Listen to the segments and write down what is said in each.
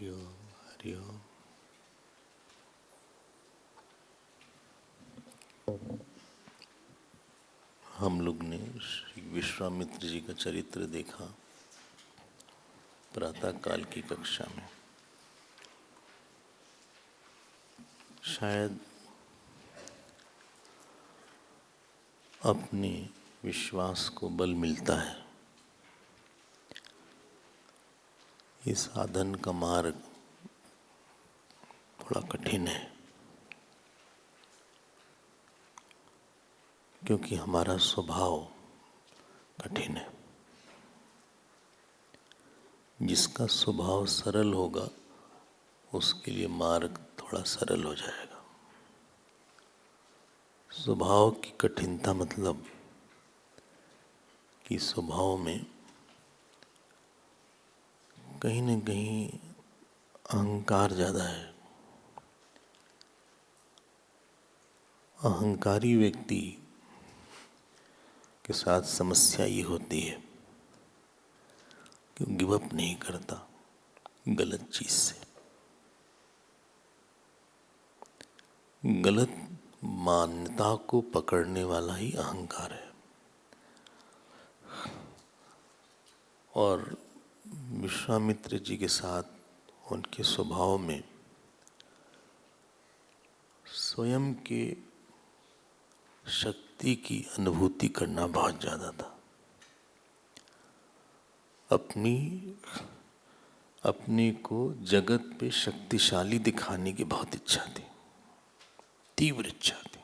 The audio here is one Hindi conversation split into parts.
हरि ओम हरि ओम। हम लोग ने श्री विश्वामित्र जी का चरित्र देखा प्रातः काल की कक्षा में। शायद अपने विश्वास को बल मिलता है। ये साधन का मार्ग थोड़ा कठिन है, क्योंकि हमारा स्वभाव कठिन है। जिसका स्वभाव सरल होगा उसके लिए मार्ग थोड़ा सरल हो जाएगा। स्वभाव की कठिनता मतलब कि स्वभाव में कहीं न कहीं अहंकार ज़्यादा है। अहंकारी व्यक्ति के साथ समस्या ये होती है कि गिव अप नहीं करता गलत चीज से। गलत मान्यता को पकड़ने वाला ही अहंकार है। और विश्वामित्र जी के साथ उनके स्वभाव में स्वयं के शक्ति की अनुभूति करना बहुत ज्यादा था। अपने को जगत पे शक्तिशाली दिखाने की बहुत इच्छा थी, तीव्र इच्छा थी।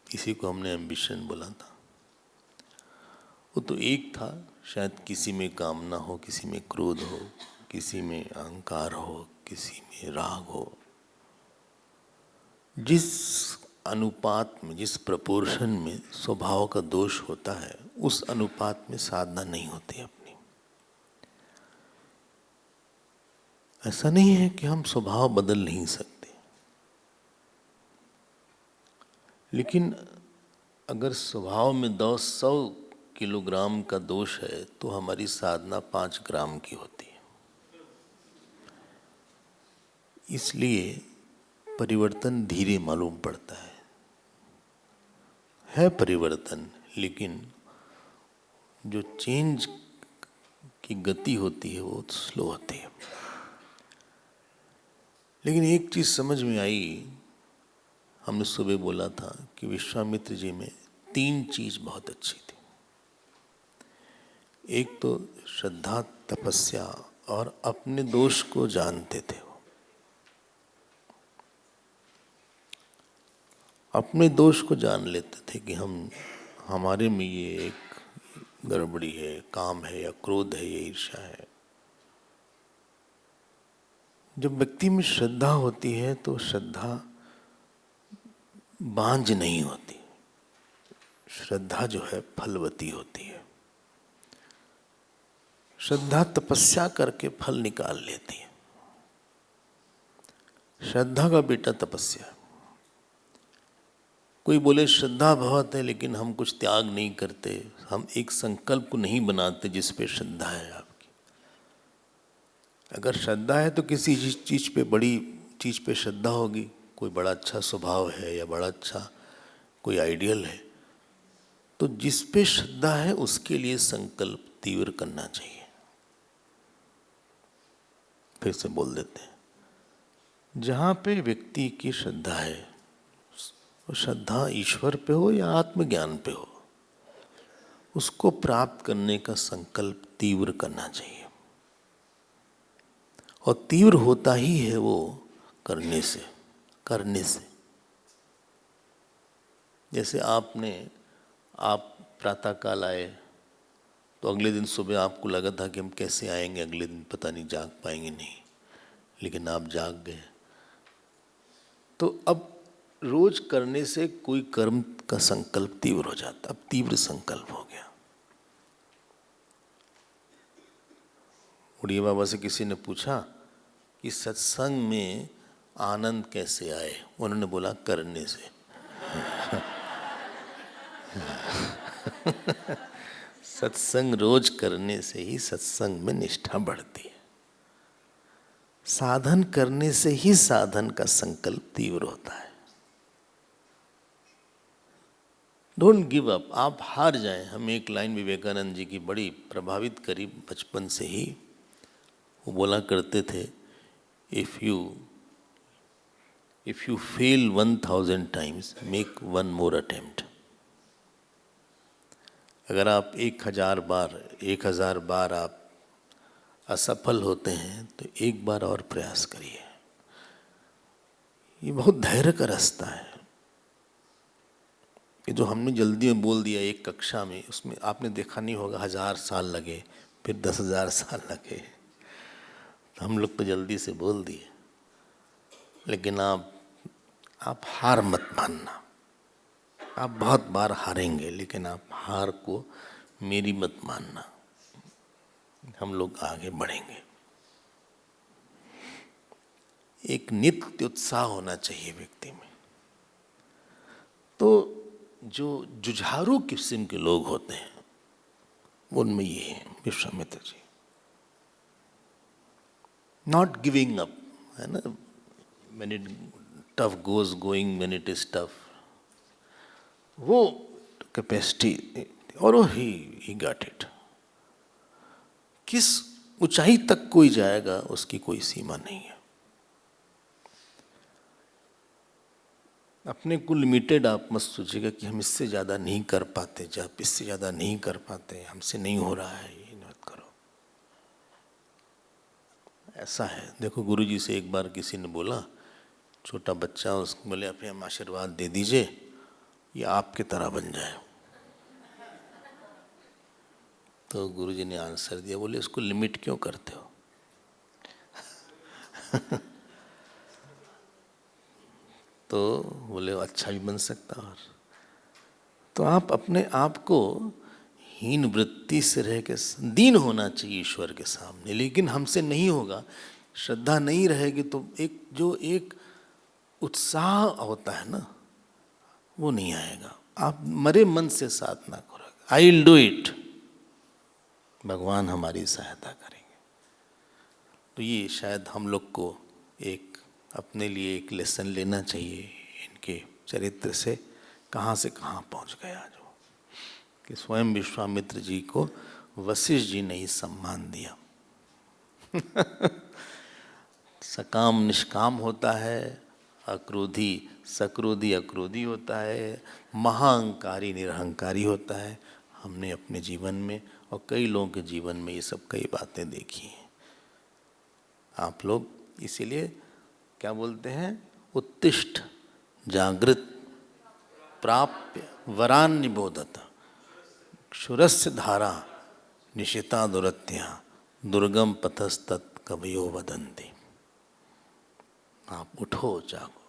इसी को हमने एम्बिशन बोला था। वो तो एक था, शायद किसी में कामना हो, किसी में क्रोध हो, किसी में अहंकार हो, किसी में राग हो। जिस अनुपात में, जिस प्रपोर्शन में स्वभाव का दोष होता है, उस अनुपात में साधना नहीं होती अपनी। ऐसा नहीं है कि हम स्वभाव बदल नहीं सकते, लेकिन अगर स्वभाव में 100 किलोग्राम का दोष है तो हमारी साधना 5 ग्राम की होती है। इसलिए परिवर्तन धीरे मालूम पड़ता है परिवर्तन, लेकिन जो चेंज की गति होती है वो स्लो होती है। लेकिन एक चीज समझ में आई, हमने सुबह बोला था कि विश्वामित्र जी में 3 चीज बहुत अच्छी थी। एक तो श्रद्धा, तपस्या और अपने दोष को जानते थे। वो अपने दोष को जान लेते थे कि हमारे में ये एक गड़बड़ी है, काम है या क्रोध है या ईर्ष्या है। जब व्यक्ति में श्रद्धा होती है तो श्रद्धा बांझ नहीं होती, श्रद्धा जो है फलवती होती है। श्रद्धा तपस्या करके फल निकाल लेती है। श्रद्धा का बेटा तपस्या। कोई बोले श्रद्धा बहुत है लेकिन हम कुछ त्याग नहीं करते, हम एक संकल्प को नहीं बनाते जिस पे श्रद्धा है आपकी। अगर श्रद्धा है तो किसी चीज पे, बड़ी चीज पे श्रद्धा होगी। कोई बड़ा अच्छा स्वभाव है या बड़ा अच्छा कोई आइडियल है, तो जिस पे श्रद्धा है उसके लिए संकल्प तीव्र करना चाहिए। फिर से बोल देते हैं, जहाँ पे व्यक्ति की श्रद्धा है, वो श्रद्धा ईश्वर पे हो या आत्मज्ञान पे हो, उसको प्राप्त करने का संकल्प तीव्र करना चाहिए। और तीव्र होता ही है वो करने से। जैसे आप प्रातःकाल आए तो अगले दिन सुबह आपको लगा था कि हम कैसे आएंगे, अगले दिन पता नहीं जाग पाएंगे नहीं, लेकिन आप जाग गए। तो अब रोज करने से कोई कर्म का संकल्प तीव्र हो जाता। अब तीव्र संकल्प हो गया। उड़िया बाबा से किसी ने पूछा कि सत्संग में आनंद कैसे आए, उन्होंने बोला करने से। सत्संग रोज करने से ही सत्संग में निष्ठा बढ़ती है। साधन करने से ही साधन का संकल्प तीव्र होता है। डोंट गिव अप, आप हार जाएं। हमें एक लाइन विवेकानंद जी की बड़ी प्रभावित करी बचपन से ही। वो बोला करते थे, if you fail 1000 times make one more attempt. अगर आप 1000 बार आप असफल होते हैं तो एक बार और प्रयास करिए। ये बहुत धैर्य का रास्ता है। ये जो हमने जल्दी में बोल दिया एक कक्षा में, उसमें आपने देखा नहीं होगा 1000 साल लगे, फिर 10,000 साल लगे। तो हम लोग तो जल्दी से बोल दिए। लेकिन आप हार मत मानना। आप बहुत बार हारेंगे, लेकिन आप हार को मेरी मत मानना। हम लोग आगे बढ़ेंगे। एक नित्य उत्साह होना चाहिए व्यक्ति में। तो जो जुझारू किस्म के लोग होते हैं उनमें ये है Vishwamitra ji. Not giving up, है ना। When it tough goes going, when it is tough, वो कैपेसिटी, और ही गॉट इट। किस ऊंचाई तक कोई जाएगा उसकी कोई सीमा नहीं है। अपने को लिमिटेड आप मत सोचिएगा कि हम इससे ज़्यादा नहीं कर पाते, जब इससे ज़्यादा नहीं कर पाते, हमसे नहीं हो रहा है, ये मत करो। ऐसा है। देखो गुरुजी से एक बार किसी ने बोला, छोटा बच्चा, उसको बोले अपने हम आशीर्वाद दे दीजिए ये आपके तरह बन जाए। तो गुरुजी ने आंसर दिया, बोले इसको लिमिट क्यों करते हो। तो बोले अच्छा भी बन सकता। और तो आप अपने आप को हीन वृत्ति से रह के दीन होना चाहिए ईश्वर के सामने। लेकिन हमसे नहीं होगा, श्रद्धा नहीं रहेगी तो एक उत्साह होता है ना, वो नहीं आएगा। आप मरे मन से साधना करोगे, आई विल डू इट, भगवान हमारी सहायता करेंगे। तो ये शायद हम लोग को एक अपने लिए एक लेसन लेना चाहिए इनके चरित्र से, कहाँ से कहाँ पहुँच गया। जो कि स्वयं विश्वामित्र जी को वशिष्ठ जी ने ही सम्मान दिया। सकाम निष्काम होता है, अक्रोधी सक्रोधी अक्रोधी होता है, महाअहंकारी निरहंकारी होता है। हमने अपने जीवन में और कई लोगों के जीवन में ये सब कई बातें देखी हैं। आप लोग इसीलिए क्या बोलते हैं, उत्तिष्ठ जागृत प्राप्य वरान निबोधत क्षुरस्य धारा निशिता दुरत्या दुर्गम पथस्तत् कवयो वदन्ति। आप उठो, जागो,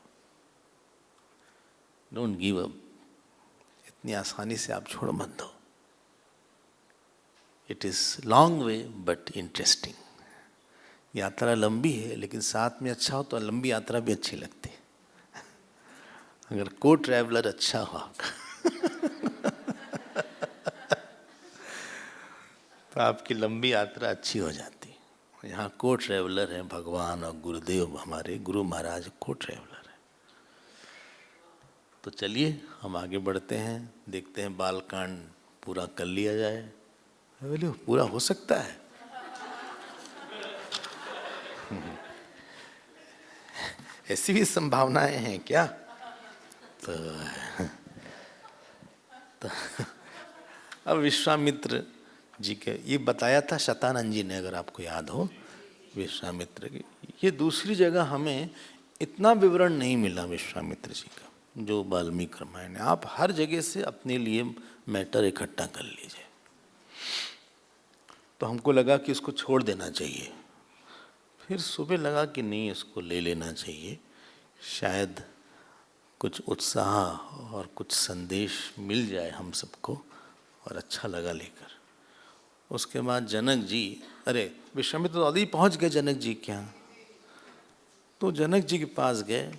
डोंट गिव अप। इतनी आसानी से आप छोड़ मत दो। It is long way but interesting. यात्रा लंबी है, लेकिन साथ में अच्छा हो तो लंबी यात्रा भी अच्छी लगती है। अगर को ट्रैवलर अच्छा हो आपका तो आपकी लंबी यात्रा अच्छी हो जाती है। यहाँ को ट्रैवलर हैं भगवान और गुरुदेव, हमारे गुरु महाराज को ट्रैवलर है। तो चलिए हम आगे बढ़ते हैं, देखते हैं बालकांड पूरा कर लिया जाए। बोले पूरा हो सकता है। ऐसी भी संभावनाएं हैं क्या। तो अब विश्वामित्र जी के ये बताया था शतानंद जी ने, अगर आपको याद हो विश्वामित्र की। ये दूसरी जगह हमें इतना विवरण नहीं मिला विश्वामित्र जी का जो वाल्मीकि रामायण है। आप हर जगह से अपने लिए मैटर इकट्ठा कर लीजिए। तो हमको लगा कि इसको छोड़ देना चाहिए, फिर सुबह लगा कि नहीं, इसको ले लेना चाहिए। शायद कुछ उत्साह और कुछ संदेश मिल जाए हम सबको, और अच्छा लगा लेकर। उसके बाद जनक जी, अरे विश्वामित्र तो अभी पहुंच गए जनक जी के यहाँ। तो जनक जी के पास गए,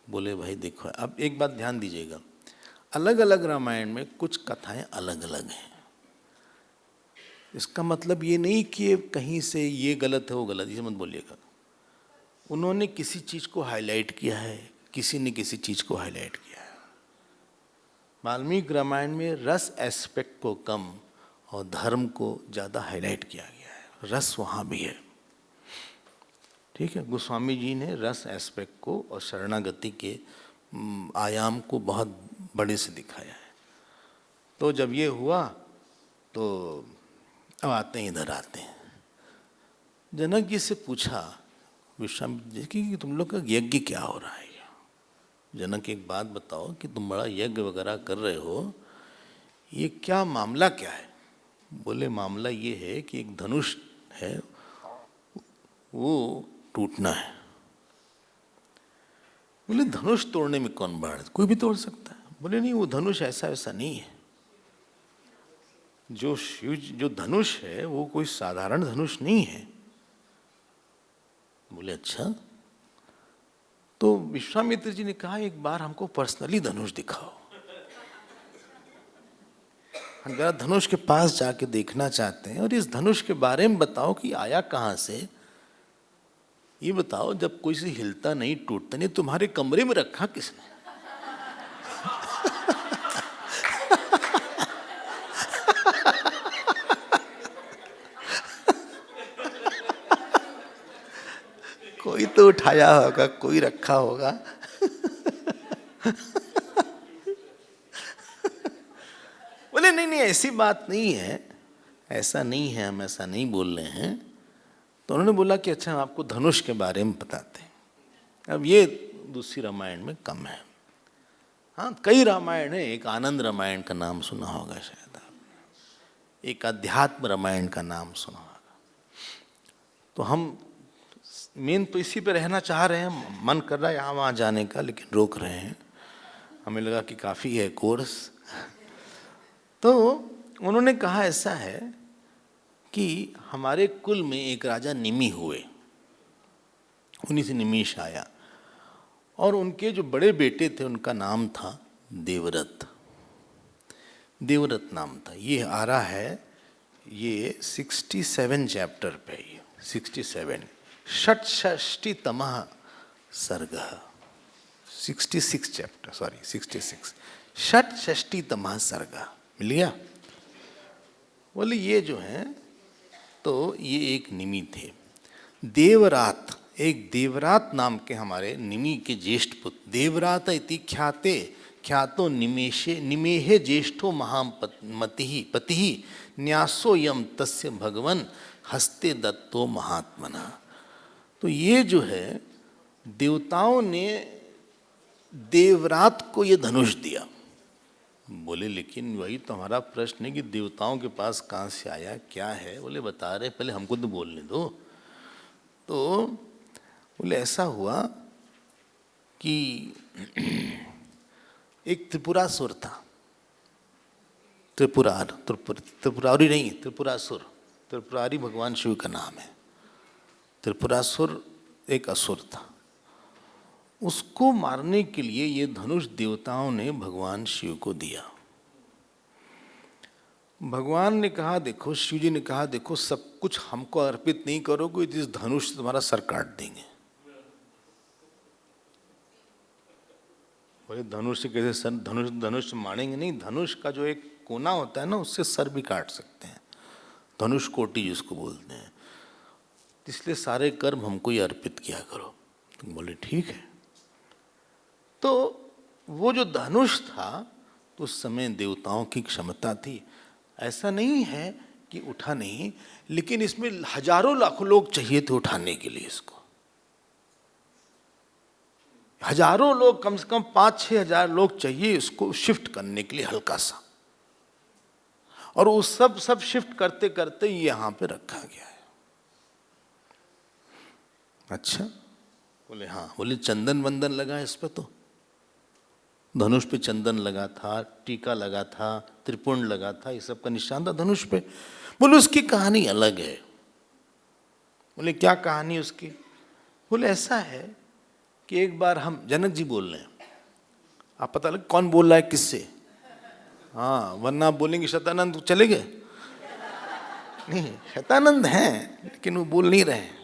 बोले भाई देखो, अब एक बात ध्यान दीजिएगा, अलग अलग रामायण में कुछ कथाएं अलग अलग हैं। इसका मतलब ये नहीं कि कहीं से ये गलत है वो गलत, ये मत बोलिएगा। उन्होंने किसी चीज को हाईलाइट किया है, किसी ने किसी चीज को हाईलाइट किया है। वाल्मीकि रामायण में रस एस्पेक्ट को कम और धर्म को ज्यादा हाईलाइट किया गया है। रस वहां भी है, ठीक है। गोस्वामी जी ने रस एस्पेक्ट को और शरणागति के आयाम को बहुत बड़े से दिखाया है। तो जब ये हुआ तो अब आते हैं, इधर आते हैं। जनक जी से पूछा विश्वामित्र जी कि तुम लोग का यज्ञ क्या हो रहा है। जनक एक बात बताओ कि तुम बड़ा यज्ञ वगैरह कर रहे हो, ये क्या मामला क्या है। बोले मामला ये है कि एक धनुष है, वो टूटना है। बोले धनुष तोड़ने में कौन बाढ़, कोई भी तोड़ सकता है। बोले नहीं, वो धनुष ऐसा वैसा नहीं है। जो शिव जो धनुष है वो कोई साधारण धनुष नहीं है। बोले अच्छा। तो विश्वामित्र जी ने कहा एक बार हमको पर्सनली धनुष दिखाओ, हम जरा धनुष के पास जाके देखना चाहते हैं और इस धनुष के बारे में बताओ कि आया कहां से। ये बताओ जब कोई से हिलता नहीं टूटता नहीं, तुम्हारे कमरे में रखा किसने। कोई तो उठाया होगा, कोई रखा होगा। बोले नहीं नहीं ऐसी बात नहीं है, ऐसा नहीं है, हम ऐसा नहीं बोल रहे हैं। तो उन्होंने बोला कि अच्छा हम आपको धनुष के बारे में बताते हैं। अब ये दूसरी रामायण में कम है। हाँ कई रामायण है, एक आनंद रामायण का नाम सुना होगा शायद आपने, एक अध्यात्म रामायण का नाम सुना होगा। तो हम मेन तो इसी पे रहना चाह रहे हैं, मन कर रहा है यहाँ वहाँ जाने का, लेकिन रोक रहे हैं। हमें लगा कि काफ़ी है कोर्स। तो उन्होंने कहा ऐसा है कि हमारे कुल में एक राजा निमि हुए, उन्हीं से निमिष आया, और उनके जो बड़े बेटे थे उनका नाम था देवरथ। देवरथ नाम था। ये आ रहा है, ये 67 चैप्टर पे, ये 67 षट्षष्टितमः सर्गः, 66 चैप्टर, सॉरी 66 षट्षष्टितमः सर्गः। मिल गया। बोले ये जो है, तो ये एक निमि थे। देवरात, एक देवरात नाम के हमारे निमि के ज्येष्ठ पुत्र। देवरात इति ख्याते ख्यातो निमेषे निमेहे ज्येष्ठो महामति पति न्यासो यम तस्य भगवन हस्ते दत्तो महात्मना। तो ये जो है देवताओं ने देवरात को ये धनुष दिया। बोले लेकिन वही तो हमारा प्रश्न है कि देवताओं के पास कहाँ से आया, क्या है। बोले बता रहे, पहले हमको तो बोलने दो। तो बोले ऐसा हुआ कि एक त्रिपुरासुर था। त्रिपुरारी नहीं, त्रिपुरासुर। त्रिपुरारी भगवान शिव का नाम है। त्रिपुरासुर एक असुर था। उसको मारने के लिए ये धनुष देवताओं ने भगवान शिव को दिया। भगवान ने कहा देखो, शिव जी ने कहा देखो, सब कुछ हमको अर्पित नहीं करोगे, इस धनुष से तुम्हारा सर काट देंगे। बोले धनुष से कैसे सर, धनुष मारेंगे नहीं, धनुष का जो एक कोना होता है ना, उससे सर भी काट सकते हैं, धनुष कोटि जिसको बोलते हैं। इसलिए सारे कर्म हमको ही अर्पित किया करो। तो बोले ठीक है। तो वो जो धनुष था, तो उस समय देवताओं की क्षमता थी। ऐसा नहीं है कि उठा नहीं, लेकिन इसमें हजारों लाखों लोग चाहिए थे उठाने के लिए इसको। हजारों लोग, कम से कम 5-6 हजार लोग चाहिए इसको शिफ्ट करने के लिए हल्का सा। और वो सब शिफ्ट करते करते यहां पे रखा गया है। अच्छा। बोले हाँ। बोले चंदन वंदन लगा इस पे, तो धनुष पे चंदन लगा था, टीका लगा था, त्रिपुंड लगा था, ये सब का निशान था धनुष पे। बोले उसकी कहानी अलग है। बोले क्या कहानी उसकी। बोले ऐसा है कि एक बार हम, जनक जी बोल रहे हैं, आप पता लगे कौन बोल रहा है किससे। हाँ, वरना आप बोलेंगे शतानंद चले गए। नहीं, शतानंद हैं लेकिन वो बोल नहीं रहे हैं।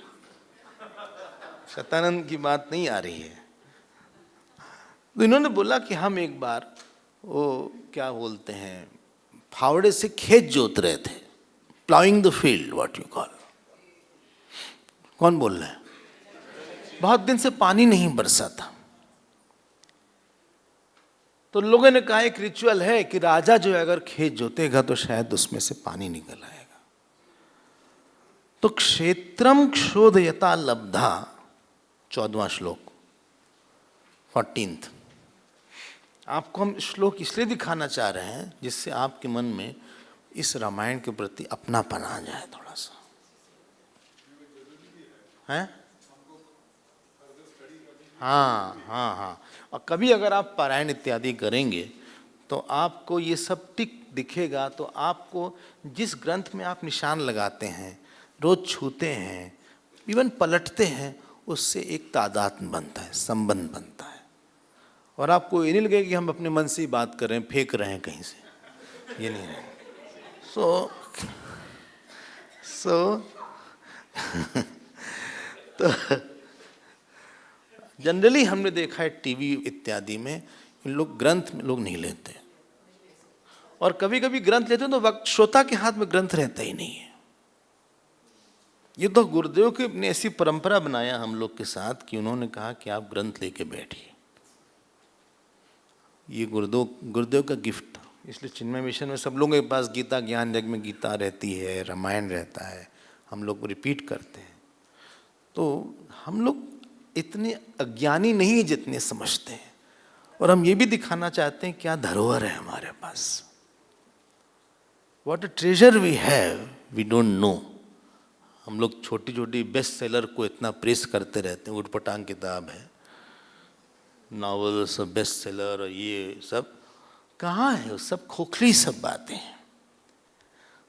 शतानंद की बात नहीं आ रही है। तो इन्होंने बोला कि हम एक बार वो क्या बोलते हैं, फावड़े से खेत जोत रहे थे, प्लाइंग the field, what you call. कौन बोल रहा है? बहुत दिन से पानी नहीं बरसा था, तो लोगों ने कहा एक रिचुअल है कि राजा जो है अगर खेत जोतेगा तो शायद उसमें से पानी निकल आएगा। तो क्षेत्रम क्षोधयता लब्धा, 14वां श्लोक, 14th। आपको हम श्लोक इसलिए दिखाना चाह रहे हैं जिससे आपके मन में इस रामायण के प्रति अपनापन आ जाए थोड़ा सा, हैं? हाँ हाँ हाँ। और कभी अगर आप पारायण इत्यादि करेंगे तो आपको ये सब टिक दिखेगा। तो आपको जिस ग्रंथ में आप निशान लगाते हैं, रोज छूते हैं, इवन पलटते हैं, उससे एक तादात्म्य बनता है, संबंध बनता है। और आपको ये नहीं लगे कि हम अपने मन से ही बात कर रहे हैं, फेंक रहे हैं कहीं से, ये नहीं है। तो जनरली हमने देखा है टीवी इत्यादि में इन लोग ग्रंथ में लोग नहीं लेते, और कभी कभी ग्रंथ लेते हैं तो वक्त श्रोता के हाथ में ग्रंथ रहता ही नहीं है। ये तो गुरुदेव की ने ऐसी परंपरा बनाया हम लोग के साथ कि उन्होंने कहा कि आप ग्रंथ लेके बैठिए। ये गुरुदेव का गिफ्ट था। इसलिए चिन्मय मिशन में सब लोगों के पास गीता ज्ञान यज्ञ में गीता रहती है, रामायण रहता है, हम लोग रिपीट करते हैं। तो हम लोग इतने अज्ञानी नहीं जितने समझते हैं, और हम ये भी दिखाना चाहते हैं क्या धरोहर है हमारे पास। What a treasure we have, we don't know. हम लोग छोटी छोटी बेस्ट सेलर को इतना प्रेस करते रहते हैं, उटपटांग किताब है, नॉवेल्स, बेस्ट सेलर, और ये सब कहाँ है? वो सब खोखली सब बातें हैं।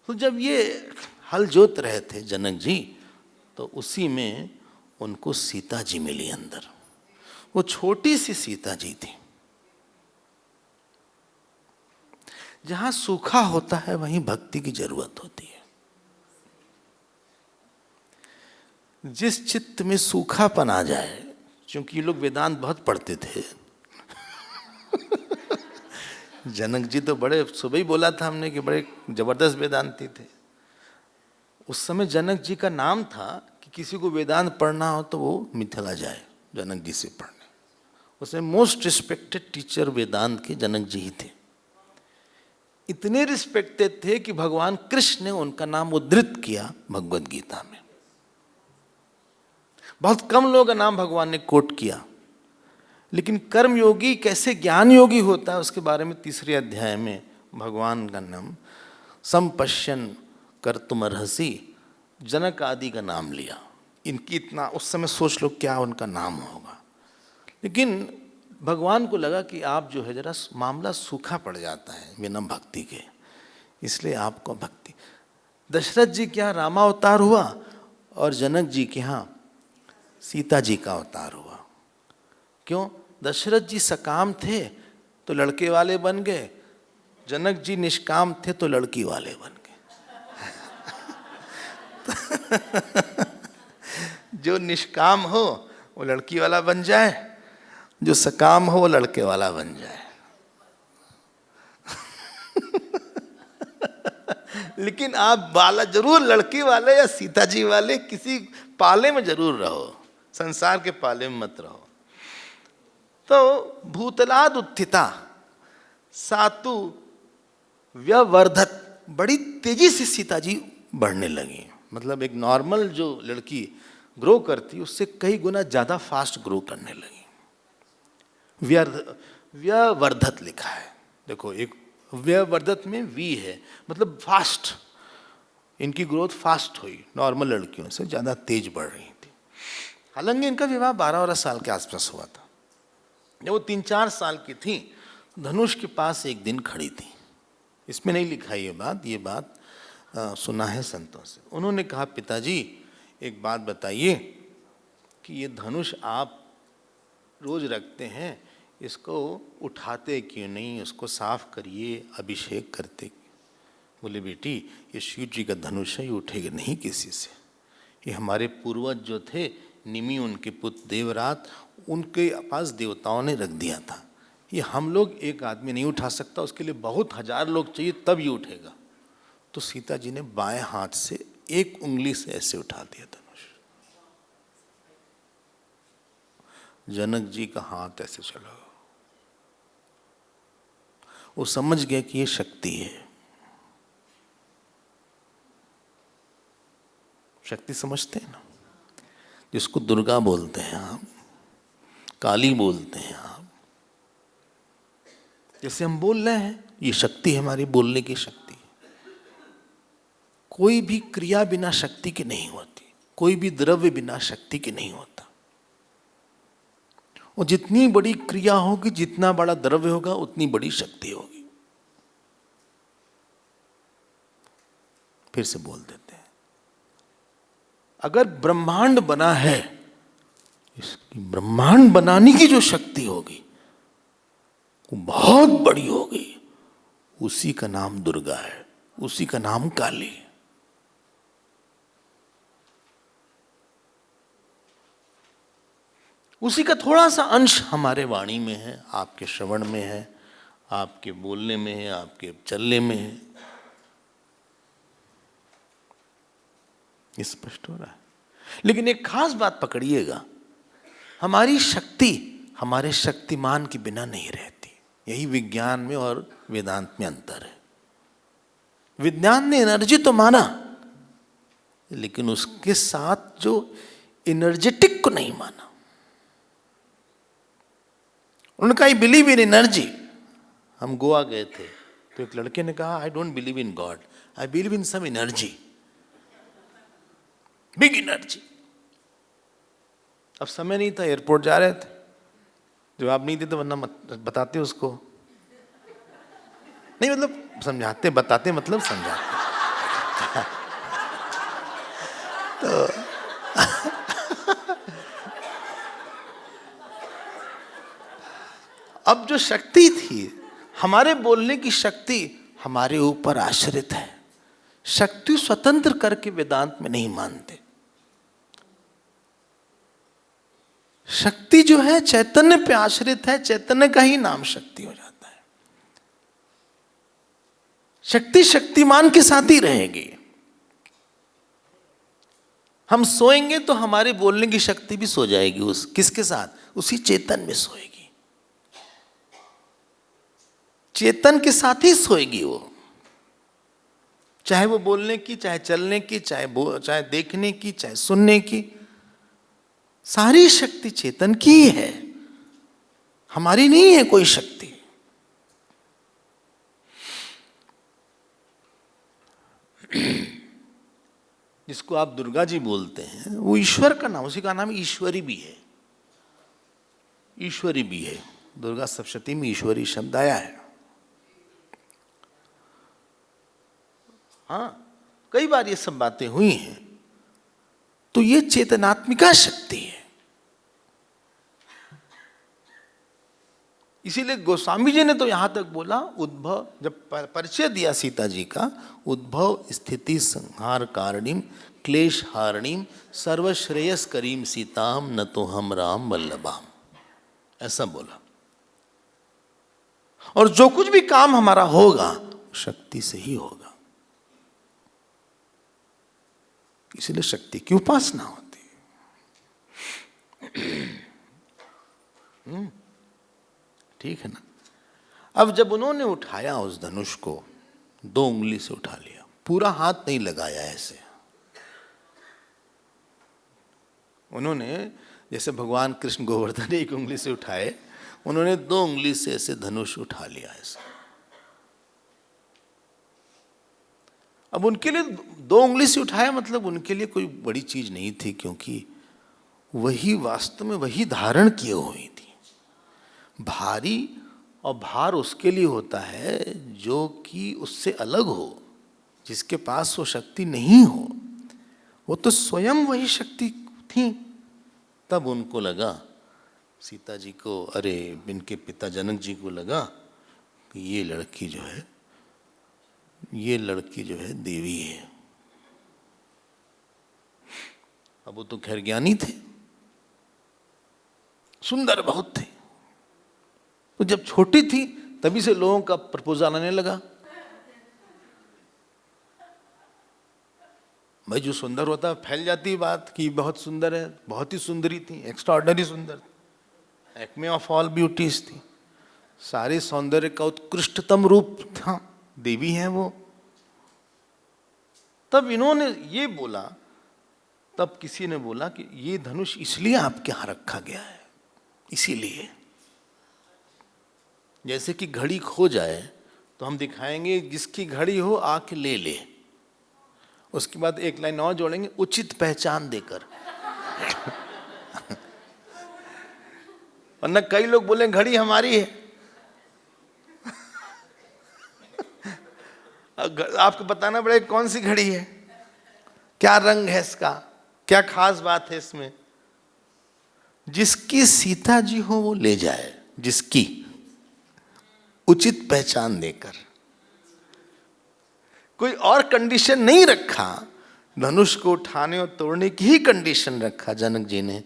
तो जब ये हल जोत रहे थे जनक जी, तो उसी में उनको सीता जी मिली अंदर। वो छोटी सी सीता जी थी। जहां सूखा होता है वहीं भक्ति की जरूरत होती है। जिस चित्त में सूखापन आ जाए, क्योंकि ये लोग वेदांत बहुत पढ़ते थे जनक जी तो बड़े, सुबह ही बोला था हमने कि बड़े जबरदस्त वेदांती थे। उस समय जनक जी का नाम था कि किसी को वेदांत पढ़ना हो तो वो मिथिला जाए जनक जी से पढ़ने। उसमें मोस्ट रिस्पेक्टेड टीचर वेदांत के जनक जी ही थे। इतने रिस्पेक्टेड थे कि भगवान कृष्ण ने उनका नाम उद्धृत किया भगवद गीता में। बहुत कम लोगों का नाम भगवान ने कोट किया, लेकिन कर्म योगी कैसे ज्ञान योगी होता है उसके बारे में 3रे अध्याय में भगवान का नाम संपश्यन कर्तुमर्हसि जनक आदि का नाम लिया। इनकी इतना उस समय सोच लो क्या उनका नाम होगा। लेकिन भगवान को लगा कि आप जो है जरा मामला सूखा पड़ जाता है बिना भक्ति के, इसलिए आपको भक्ति। दशरथ जी के यहाँ रामावतार हुआ और जनक जी के यहाँ सीता जी का अवतार हुआ। क्यों? दशरथ जी सकाम थे तो लड़के वाले बन गए, जनक जी निष्काम थे तो लड़की वाले बन गए जो निष्काम हो वो लड़की वाला बन जाए, जो सकाम हो वो लड़के वाला बन जाए लेकिन आप बाला जरूर लड़की वाले या सीता जी वाले किसी पाले में जरूर रहो, संसार के पाले में मत रहो। तो भूतलाद उत्थिता सातु व्यवर्धत, बड़ी तेजी से सीता जी बढ़ने लगी। मतलब एक नॉर्मल जो लड़की ग्रो करती उससे कई गुना ज्यादा फास्ट ग्रो करने लगी। व्यवर्धत लिखा है, देखो एक व्यवर्धत में वी है, मतलब फास्ट। इनकी ग्रोथ फास्ट हुई, नॉर्मल लड़कियों से ज्यादा तेज बढ़ रही थी। हालांकि इनका विवाह 12 साल के आसपास हुआ था। जब वो 3-4 साल की थी, धनुष के पास एक दिन खड़ी थी। इसमें नहीं लिखा ये बात सुना है संतों से। उन्होंने कहा पिताजी एक बात बताइए कि ये धनुष आप रोज रखते हैं, इसको उठाते क्यों नहीं, उसको साफ करिए, अभिषेक करते। बोले बेटी ये शिव जी का धनुष है, ये उठेगा नहीं किसी से। ये हमारे पूर्वज जो थे निमि उनके पुत्र देवरात, उनके पास देवताओं ने रख दिया था। ये हम लोग एक आदमी नहीं उठा सकता, उसके लिए बहुत हजार लोग चाहिए तब ये उठेगा। तो सीता जी ने बाएं हाथ से एक उंगली से ऐसे उठा दिया धनुष। जनक जी का हाथ ऐसे चला, वो समझ गए कि ये शक्ति है। शक्ति समझते हैं ना, जिसको दुर्गा बोलते हैं आप, काली बोलते हैं आप, जैसे हम बोल रहे हैं, ये शक्ति है, हमारी बोलने की शक्ति। कोई भी क्रिया बिना शक्ति के नहीं होती, कोई भी द्रव्य बिना शक्ति के नहीं होता। और जितनी बड़ी क्रिया होगी, जितना बड़ा द्रव्य होगा, उतनी बड़ी शक्ति होगी। फिर से बोल देते हैं, अगर ब्रह्मांड बना है, इसकी ब्रह्मांड बनाने की जो शक्ति होगी वो बहुत बड़ी होगी। उसी का नाम दुर्गा है, उसी का नाम काली है। उसी का थोड़ा सा अंश हमारे वाणी में है, आपके श्रवण में है, आपके बोलने में है, आपके चलने में है। ये स्पष्ट हो रहा है। लेकिन एक खास बात पकड़िएगा, हमारी शक्ति हमारे शक्तिमान के बिना नहीं रहती। यही विज्ञान में और वेदांत में अंतर है। विज्ञान ने एनर्जी तो माना, लेकिन उसके साथ जो एनर्जेटिक को नहीं माना। उनका आई बिलीव इन एनर्जी। हम गोवा गए थे तो एक लड़के ने कहा, I don't believe in God, I believe in some energy, big energy. अब समय नहीं था, एयरपोर्ट जा रहे थे, जवाब नहीं देते, वरना बताते उसको। नहीं मतलब समझाते, बताते मतलब समझाते। तो अब जो शक्ति थी, हमारे बोलने की शक्ति हमारे ऊपर आश्रित है। शक्ति स्वतंत्र करके वेदांत में नहीं मानते। शक्ति जो है चैतन्य पे आश्रित है, चैतन्य का ही नाम शक्ति हो जाता है। शक्ति शक्तिमान के साथ ही रहेगी। हम सोएंगे तो हमारे बोलने की शक्ति भी सो जाएगी, उस किसके साथ? उसी चेतन में सोएगी। चेतन के साथ ही सोएगी वो, चाहे वो बोलने की, चाहे चलने की, चाहे देखने की, चाहे सुनने की। सारी शक्ति चेतन की ही है, हमारी नहीं है कोई शक्ति। जिसको आप दुर्गा जी बोलते हैं, वो ईश्वर का नाम, उसी का नाम ईश्वरी भी है। ईश्वरी भी है, दुर्गा सप्तशती में ईश्वरी शब्द आया है। हाँ, कई बार ये सब बातें हुई हैं। तो ये चेतनात्मिका शक्ति है। इसीलिए गोस्वामी जी ने तो यहां तक बोला, उद्भव, जब परिचय दिया सीता जी का, उद्भव स्थिति संहार कारणीम क्लेश हारणीम सर्वश्रेयस करीम सीताम न तो हम राम वल्लभाम, ऐसा बोला। और जो कुछ भी काम हमारा होगा शक्ति से ही होगा। इसलिए शक्ति की उपासना होती है। ठीक है ना। अब जब उन्होंने उठाया उस धनुष को, 2 उंगली से उठा लिया, पूरा हाथ नहीं लगाया ऐसे। उन्होंने जैसे भगवान कृष्ण गोवर्धन 1 उंगली से उठाए, उन्होंने 2 उंगली से ऐसे धनुष उठा लिया ऐसे। अब उनके लिए 2 उंगली से उठाया मतलब उनके लिए कोई बड़ी चीज नहीं थी, क्योंकि वही वास्तव में वही धारण किए हुई थी। भारी और भार उसके लिए होता है जो कि उससे अलग हो, जिसके पास वो शक्ति नहीं हो। वो तो स्वयं वही शक्ति थी। तब उनको लगा, सीता जी को, अरे इनके पिता जनक जी को लगा कि ये लड़की जो है देवी है। अब वो तो खैर ज्ञानी थे, सुंदर बहुत थी। तो जब छोटी थी तभी से लोगों का प्रपोजल आने लगा। भाई जो सुंदर होता है फैल जाती बात कि बहुत सुंदर है, बहुत ही सुंदरी थी, एक्स्ट्राऑर्डिनरी सुंदर, एक्मे ऑफ ऑल ब्यूटीज थी, सारे सौंदर्य का उत्कृष्टतम रूप था, देवी है वो। तब इन्होंने ये बोला, तब किसी ने बोला कि ये धनुष इसलिए आपके यहां रखा गया है, इसीलिए जैसे कि घड़ी खो जाए तो हम दिखाएंगे जिसकी घड़ी हो आके ले ले, उसके बाद एक लाइन और जोड़ेंगे, उचित पहचान देकर। वरना कई लोग बोले घड़ी हमारी है, आपको बताना पड़ेगा कौन सी घड़ी है, क्या रंग है इसका, क्या खास बात है इसमें। जिसकी सीता जी हो वो ले जाए, जिसकी, उचित पहचान देकर। कोई और कंडीशन नहीं रखा, धनुष को उठाने और तोड़ने की ही कंडीशन रखा जनक जी ने,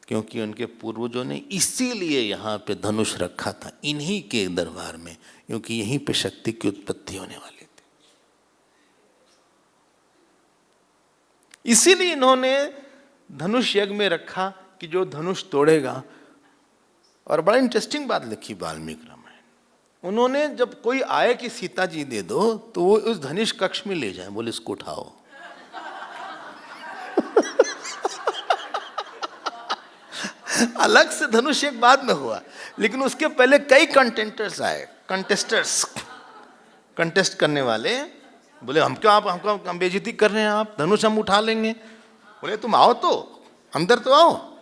क्योंकि उनके पूर्वजों ने इसीलिए यहाँ पे धनुष रखा था, इन्हीं के दरबार में, क्योंकि यहीं पे शक्ति की उत्पत्ति होने वाली थी। इसीलिए इन्होंने धनुष यज्ञ में रखा कि जो धनुष तोड़ेगा। और बड़ा इंटरेस्टिंग बात लिखी वाल्मीकि रामायण, उन्होंने जब कोई आए कि सीता जी दे दो तो वो उस धनुष कक्ष में ले जाए, बोले इसको उठाओ। अलग से धनुष एक बाद में हुआ, लेकिन उसके पहले कई कंटेस्टर्स आए, कंटेस्ट करने वाले। बोले हम क्यों, आप हमको बेइज्जती कर रहे हैं, आप धनुष हम उठा लेंगे। बोले तुम आओ तो अंदर तो आओ।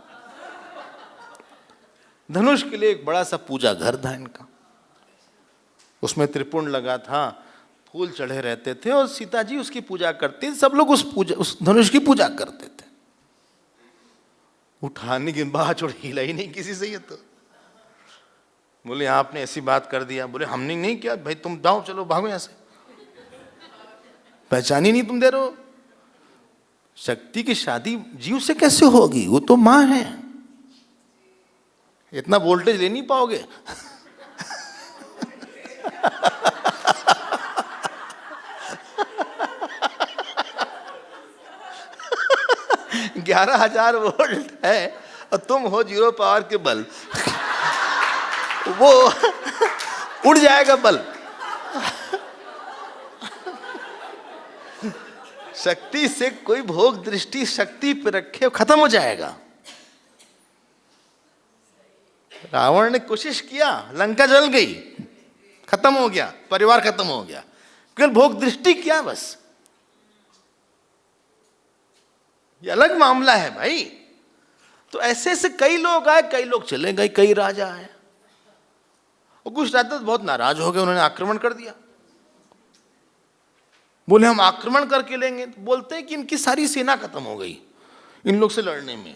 धनुष के लिए एक बड़ा सा पूजा घर था इनका, उसमें त्रिपुंड लगा था, फूल चढ़े रहते थे और सीता जी उसकी पूजा करती, सब लोग उस धनुष की पूजा करते थे। उठाने के बाद छोड़ हिला ही नहीं किसी से ये तो। बोले आपने ऐसी बात कर दिया। बोले हमने नहीं किया भाई, तुम जाओ, चलो भागो यहां से, पहचान ही नहीं तुम दे रहे हो। शक्ति की शादी जीव से कैसे होगी, वो तो मां है, इतना वोल्टेज ले नहीं पाओगे। 11,000 वोल्ट है और तुम हो 0 पावर के बल्ब, वो उड़ जाएगा बल्ब। शक्ति से कोई भोग दृष्टि शक्ति पे रखे, खत्म हो जाएगा। रावण ने कोशिश किया, लंका जल गई, खत्म हो गया, परिवार खत्म हो गया, केवल भोग दृष्टि किया बस। ये अलग मामला है भाई। तो ऐसे ऐसे कई लोग आए, कई लोग चले गए, कई राजा आए, और कुछ राजा तो बहुत नाराज हो गए, उन्होंने आक्रमण कर दिया। बोले हम आक्रमण करके लेंगे, तो बोलते हैं कि इनकी सारी सेना खत्म हो गई इन लोग से लड़ने में।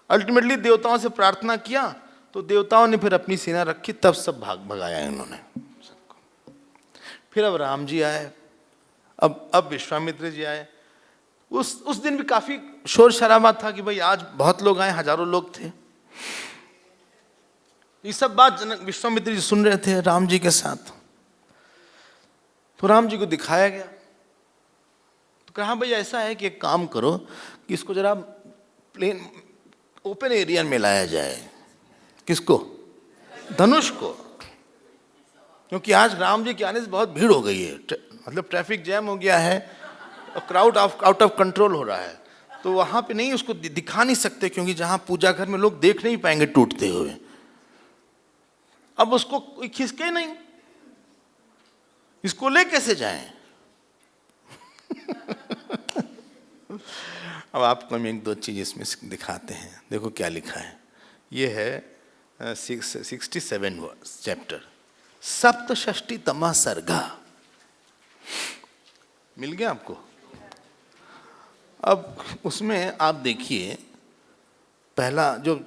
अल्टीमेटली देवताओं से प्रार्थना किया तो देवताओं ने फिर अपनी सेना रखी, तब सब भगाया इन्होंने सबको। फिर अब राम जी आए, अब विश्वामित्र जी आए। उस दिन भी काफी शोर शराबा था कि भाई आज बहुत लोग आए, हजारों लोग थे। ये सब बात जनक विश्वामित्र जी सुन रहे थे राम जी के साथ। तो राम जी को दिखाया गया, तो कहा भाई ऐसा है कि एक काम करो कि इसको जरा प्लेन ओपन एरिया में लाया जाए। किसको? धनुष को। क्योंकि आज राम जी के आने से बहुत भीड़ हो गई है, मतलब ट्रैफिक जैम हो गया है और क्राउड आउट ऑफ कंट्रोल हो रहा है, तो वहां पे नहीं, उसको दिखा नहीं सकते, क्योंकि जहां पूजा घर में लोग देख नहीं पाएंगे टूटते हुए। अब उसको कोई खिसके नहीं, इसको ले कैसे जाएं? अब आपको हम एक दो चीज इसमें दिखाते हैं। देखो क्या लिखा है, ये है 67 वर्स चैप्टर, सप्तषष्टितमा सर्गा। मिल गया आपको? अब उसमें आप देखिए, पहला जो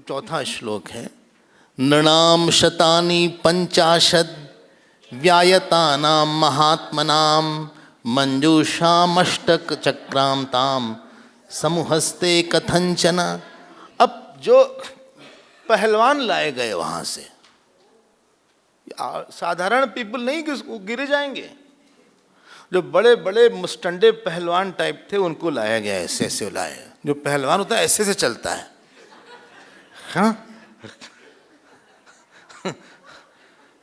चौथा श्लोक है, नृणाम शतानि पंचाशद व्यायतानां महात्मनां मंजूषामष्टक चक्राम ताम समुहस्ते कथंचन। अब जो पहलवान लाए गए वहां से, साधारण पीपल नहीं कि उसको गिरे जाएंगे, जो बड़े बड़े मुस्टंडे पहलवान टाइप थे उनको लाया गया, ऐसे ऐसे लाए। जो पहलवान होता है ऐसे से चलता है, हाँ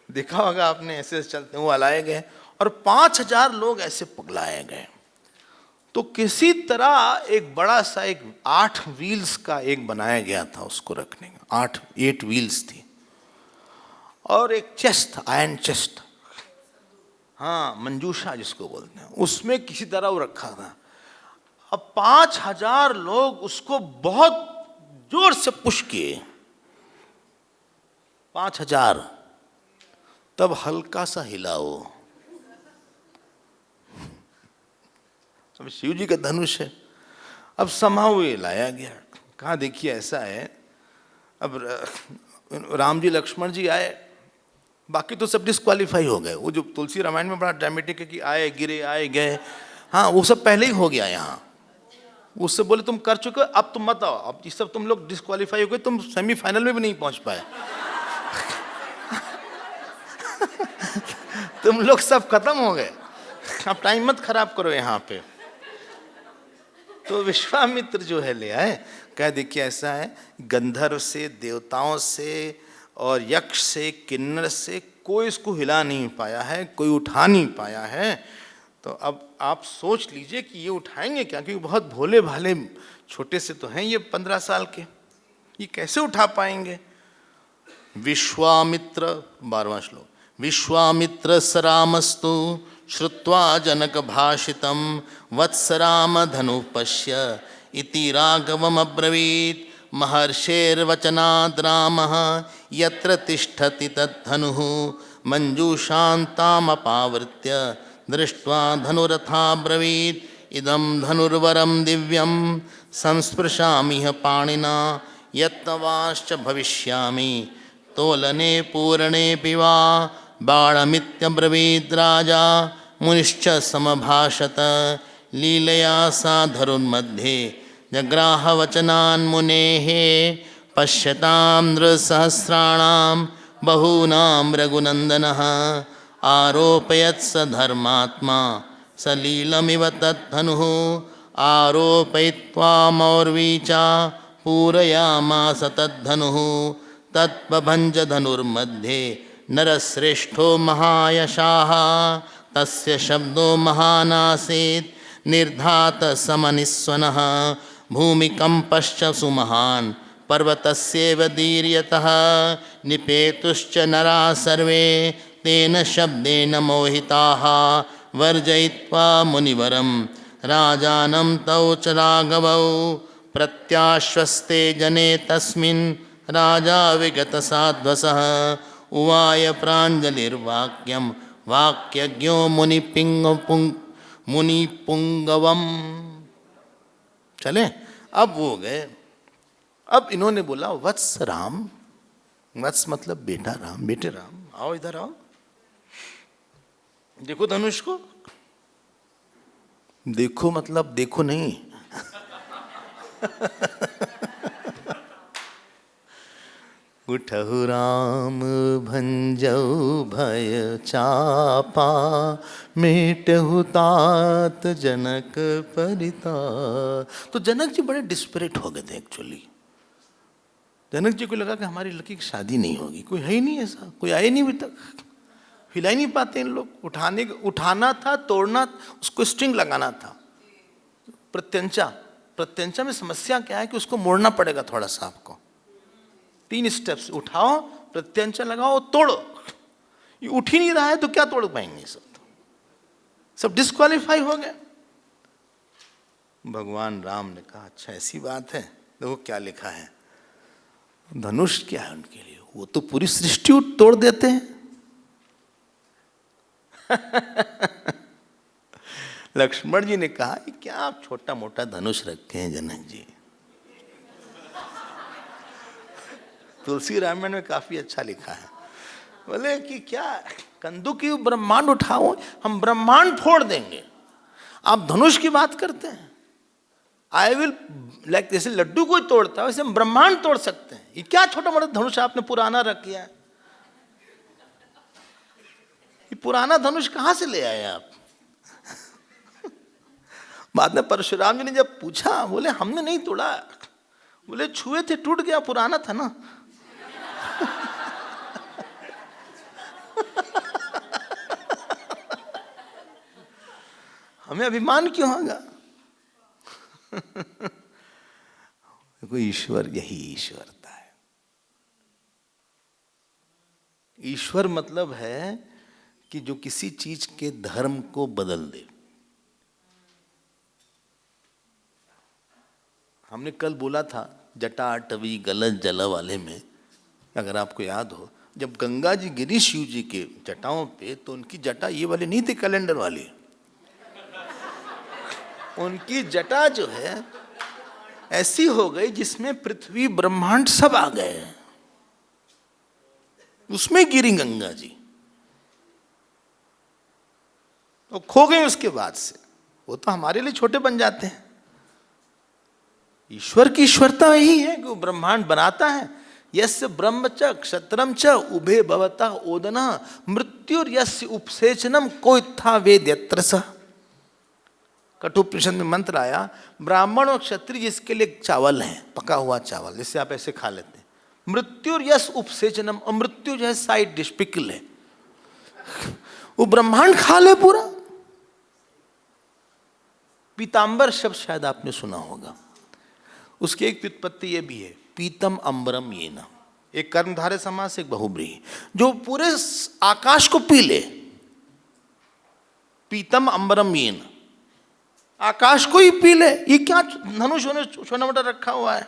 देखा होगा आपने, ऐसे ऐसे चलते, वो लाए गए और 5000 लोग ऐसे पगलाए गए। तो किसी तरह एक बड़ा सा एक 8 व्हील्स का एक बनाया गया था उसको रखने का, 8 व्हील्स थी और एक चेस्ट था, आयरन चेस्ट, हाँ मंजूषा जिसको बोलते हैं, उसमें किसी तरह वो रखा था। अब 5000 लोग उसको बहुत जोर से पुश किए, 5000, तब हल्का सा हिला वो। अब शिव जी का धनुष है, अब समाओ ये लाया गया, कहा देखिए ऐसा है। अब राम जी लक्ष्मण जी आए, बाकी तो सब डिस्क्वालीफाई हो गए। वो जो तुलसी रामायण में बड़ा ड्रामेटिक है कि आए गिरे आए गए, हाँ वो सब पहले ही हो गया। यहाँ उससे बोले तुम कर चुके, अब तुम मत आओ, अब ये सब तुम लोग डिस्क्वालीफाई हो गए, तुम सेमीफाइनल में भी नहीं पहुंच पाए तुम लोग सब खत्म हो गए, अब टाइम मत खराब करो यहाँ पे। तो विश्वामित्र जो है ले आए, कह देखिए ऐसा है, गंधर्व से, देवताओं से और यक्ष से, किन्नर से कोई इसको हिला नहीं पाया है, कोई उठा नहीं पाया है। तो अब आप सोच लीजिए कि ये उठाएंगे क्या, क्योंकि बहुत भोले भाले छोटे से तो हैं ये 15 साल के, ये कैसे उठा पाएंगे। विश्वामित्र 12वां श्लोक, विश्वामित्र सरामस्तु श्रुत्वा जनक भाषितं वत्स राम धनु पश्य इति राघवम अब्रवीत् महर्षेर्वचनाद् रामः यत्र तिष्ठति तद्धनुः मंजूषान्तामपावृत्य दृष्ट्वा धनुरथा ब्रवीत् इदं धनुर्वरं दिव्यं संस्पृशामिह पाणिना यत्तवाश्च भविष्यामि तोलने पूर्णेऽपि वा बाणमित्यब्रवीद् राजा मुनिश्च समभाषत लीलया सा धनुर्मध्ये जग्राहवचनान् मुनेः पश्यतां नृसहस्राणां बहूनां रघुनन्दनः आरोपयत् स धर्मात्मा सलीलमिव तद्धनुः आरोपयित्वा मौर्वीचा पूरयामास तद्धनुः तत्पभञ्ज धनुर्मध्ये नरश्रेष्ठो महायशाः तस्य शब्दो महानासीत् निर्धात समनिस्वनः भूमिकम्पश्च सुमहान् पर्वतस्येव दीर्यतः निपेतुश्च नरा सर्वे तेन शब्देन मोहिताः वर्जयित्वा मुनिवरं राजानं तौ च राघवौ प्रत्याश्वस्ते जने तस्मिन् राजा विगतसाध्वसः उवाय प्राञ्जलिर्वाक्यं वाक्यज्ञो मुनिपुंगवम। चले अब वो गए, अब इन्होंने बोला वत्स राम, वत्स मतलब बेटा राम, बेटे राम आओ इधर आओ, देखो धनुष को, देखो मतलब देखो नहीं उठहु राम भंजऊ भय चापा मेटहु तात जनक परिताप। तो जनक जी बड़े डिस्परेट हो गए थे एक्चुअली। जनक जी को लगा कि हमारी लड़की की शादी नहीं होगी, कोई है ही नहीं ऐसा, कोई आए नहीं अभी तक, हिला ही नहीं पाते इन लोग। उठाना था, तोड़ना, उसको स्ट्रिंग लगाना था। प्रत्यंचा, प्रत्यंचा में समस्या क्या है कि उसको मोड़ना पड़ेगा थोड़ा सा आपको, 3 स्टेप्स, उठाओ, प्रत्यंचा लगाओ, तोड़ो। ये उठ ही नहीं रहा है तो क्या तोड़ पाएंगे, सब डिस्क्वालीफाई हो गए। भगवान राम ने कहा अच्छा ऐसी बात है, देखो क्या लिखा है, धनुष क्या है उनके लिए, वो तो पूरी सृष्टि तोड़ देते हैं लक्ष्मण जी ने कहा क्या आप छोटा मोटा धनुष रखे हैं जनक जी। तुलसी रामायण में काफी अच्छा लिखा है, बोले कि क्या कंदुक की ब्रह्मांड उठाओ, हम ब्रह्मांड फोड़ देंगे, आप धनुष की बात करते हैं। आई विल लाइक, जैसे लड्डू कोई तोड़ता है वैसे हम ब्रह्मांड तोड़ सकते हैं। ये क्या छोटा मोटा धनुष आपने पुराना रख किया है? ये पुराना धनुष कहां से ले आए आप? बाद में परशुराम जी ने जब पूछा, बोले हमने नहीं तोड़ा, बोले छुए थे टूट गया, पुराना था ना। हमें अभिमान क्यों होगा? देखो ईश्वर यही ईश्वरता है। ईश्वर मतलब है कि जो किसी चीज के धर्म को बदल दे। हमने कल बोला था जटाटवी गलत जल वाले में, अगर आपको याद हो, जब गंगा जी गिरी शिव जी के जटाओं पे, तो उनकी जटा ये वाली नहीं थी कैलेंडर वाली। उनकी जटा जो है ऐसी हो गई जिसमें पृथ्वी ब्रह्मांड सब आ गए, उसमें गिरी गंगा जी, तो खो गए उसके बाद से। वो तो हमारे लिए छोटे बन जाते हैं। ईश्वर की ईश्वरता यही है कि वो ब्रह्मांड बनाता है। यस्य ब्रह्म च क्षत्रम च उभे भवतः ओदना मृत्युर यस्य उपसेचनम कोइत्था वेद्यत्र स। कठोपनिषद में मंत्र आया, ब्राह्मण और क्षत्रिय जिसके लिए चावल है, पका हुआ चावल जिससे आप ऐसे खा लेते हैं, मृत्युर यस उपसेचनम, और मृत्यु जो है साइड डिश पिकल है, वो ब्रह्मांड खा ले पूरा। पीतांबर शब्द शायद आपने सुना होगा, उसकी एक व्युत्पत्ति ये भी है, पीतम अंबरम ये ना, एक कर्मधारय समास, एक बहुब्रीहि, जो पूरे आकाश को पी ले। पीतम अंबरम ये ना, आकाश को ही पी ले। ये क्या धनुष छोटा मोटा रखा हुआ है?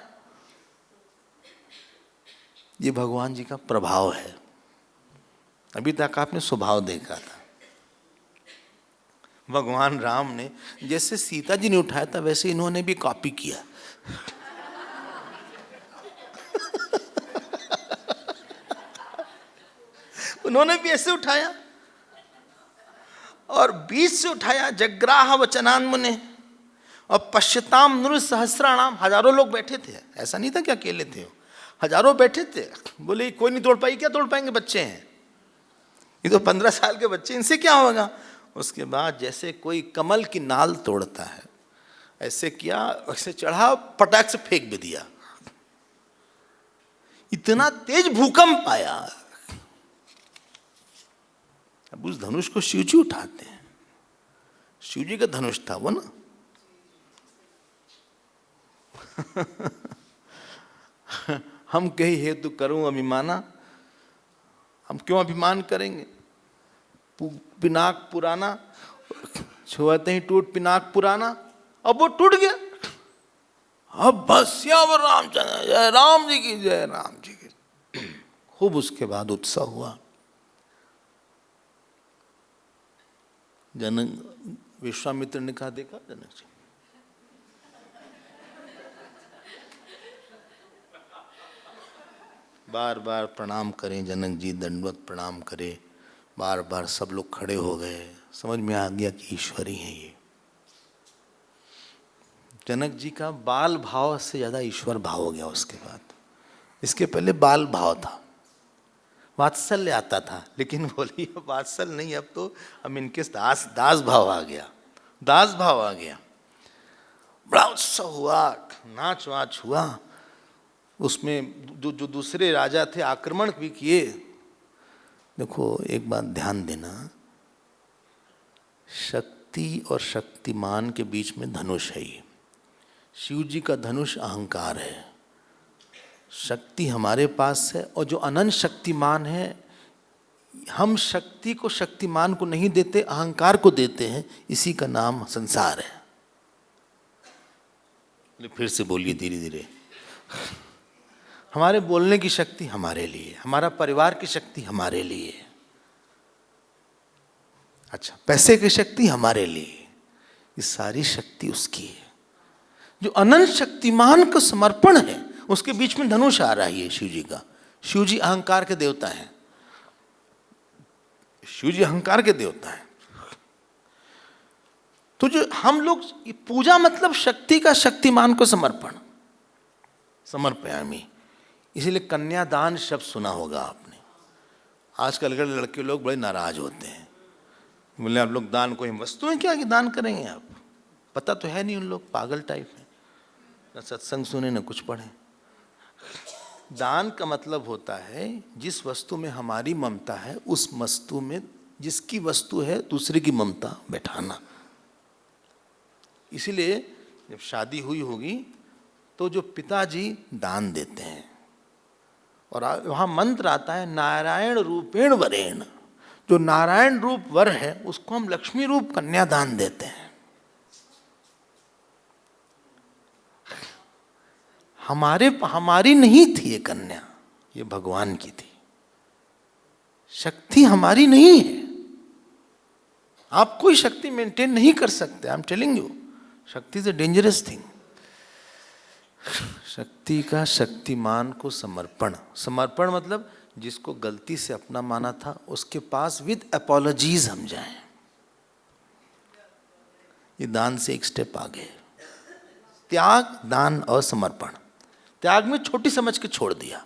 ये भगवान जी का प्रभाव है। अभी तक आपने स्वभाव देखा था। भगवान राम ने जैसे सीता जी ने उठाया था, वैसे इन्होंने भी कॉपी किया। उन्होंने भी ऐसे उठाया और बीच से उठाया, जग्राह वचनान मुने, और पश्यताम नृ सहस्राणाम। हजारों लोग बैठे थे, ऐसा नहीं था कि अकेले थे, हजारों बैठे थे। बोले कोई नहीं तोड़ पाई, क्या तोड़ पाएंगे, बच्चे हैं ये तो 15 साल के बच्चे, इनसे क्या होगा। उसके बाद जैसे कोई कमल की नाल तोड़ता है, ऐसे किया, ऐसे चढ़ा, पटाख से फेंक भी दिया। इतना तेज भूकंप आया। अब उस धनुष को शिव जी उठाते हैं, शिव जी का धनुष था वो ना। हम कही हेतु करूं अभिमाना, हम क्यों अभिमान करेंगे। पिनाक पुराना, छुआते ही टूट पिनाक पुराना, अब वो टूट गया। अब बस श्यावर रामचंद्र, जय राम जी की, जय राम जी की। खूब उसके बाद उत्साह हुआ। जनक विश्वामित्र ने कहा, देखा जनक जी, बार बार प्रणाम करें जनक जी, दंडवत प्रणाम करें, बार बार सब लोग खड़े हो गए। समझ में आ गया कि ईश्वर ही है ये। जनक जी का बाल भाव से ज्यादा ईश्वर भाव हो गया उसके बाद। इसके पहले बाल भाव था, वात्सल्य आता था, लेकिन बोली वात्सल्य नहीं, अब इनके दास भाव आ गया, दास भाव आ गया। बड़ा उत्सव हुआ, नाच वाच हुआ। उसमें जो दूसरे राजा थे आक्रमण भी किए। देखो एक बात ध्यान देना, शक्ति और शक्तिमान के बीच में धनुष है। ये शिव जी का धनुष अहंकार है, शक्ति हमारे पास है, और जो अनंत शक्तिमान है, हम शक्ति को शक्तिमान को नहीं देते, अहंकार को देते हैं। इसी का नाम संसार है। फिर से बोलिए धीरे धीरे। हमारे बोलने की शक्ति हमारे लिए, हमारा परिवार की शक्ति हमारे लिए, अच्छा पैसे की शक्ति हमारे लिए, ये सारी शक्ति उसकी है। जो अनंत शक्तिमान का समर्पण है, उसके बीच में धनुष आ रहा है शिव जी का। शिव जी अहंकार के देवता हैं, शिव जी अहंकार के देवता हैं। तो जो हम लोग, पूजा मतलब शक्ति का शक्तिमान को समर्पण, समर्पयामी। इसीलिए कन्यादान शब्द सुना होगा आपने। आजकल के लड़के लोग बड़े नाराज होते हैं, बोले आप लोग दान कोई वस्तु है क्या कि दान करेंगे आप? पता तो है नहीं, उन लोग पागल टाइप हैं, न सत्संग सुने न कुछ पढ़े। दान का मतलब होता है जिस वस्तु में हमारी ममता है उस वस्तु में जिसकी वस्तु है दूसरे की ममता बैठाना। इसीलिए जब शादी हुई होगी तो जो पिताजी दान देते हैं, और वहाँ मंत्र आता है नारायण रूपेण वरेण, जो नारायण रूप वर है उसको हम लक्ष्मी रूप कन्यादान देते हैं। हमारी नहीं थी ये कन्या, ये भगवान की थी। शक्ति हमारी नहीं है। आप कोई शक्ति मेंटेन नहीं कर सकते। आई एम टेलिंग यू, शक्ति इज अ डेंजरस थिंग। शक्ति का शक्तिमान को समर्पण, समर्पण मतलब जिसको गलती से अपना माना था उसके पास विद अपॉलॉजीज हम जाएं। ये दान से एक स्टेप आगे। त्याग, दान और समर्पण। त्याग में छोटी समझ के छोड़ दिया,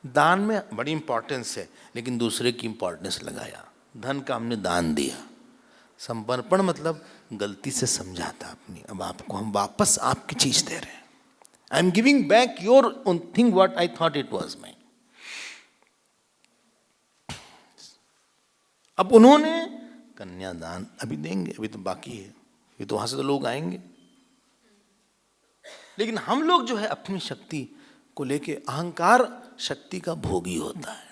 दान में बड़ी इंपॉर्टेंस है लेकिन दूसरे की इंपॉर्टेंस लगाया, धन का हमने दान दिया। समर्पण मतलब गलती से समझा था अपनी, अब आपको हम वापस आपकी चीज दे रहे हैं। I am giving back your own thing what I thought it was mine. अब उन्होंने कन्यादान अभी देंगे, अभी तो बाकी है, अभी तो वहां से तो लोग आएंगे। लेकिन हम लोग जो है अपनी शक्ति को लेके, अहंकार शक्ति का भोगी होता है।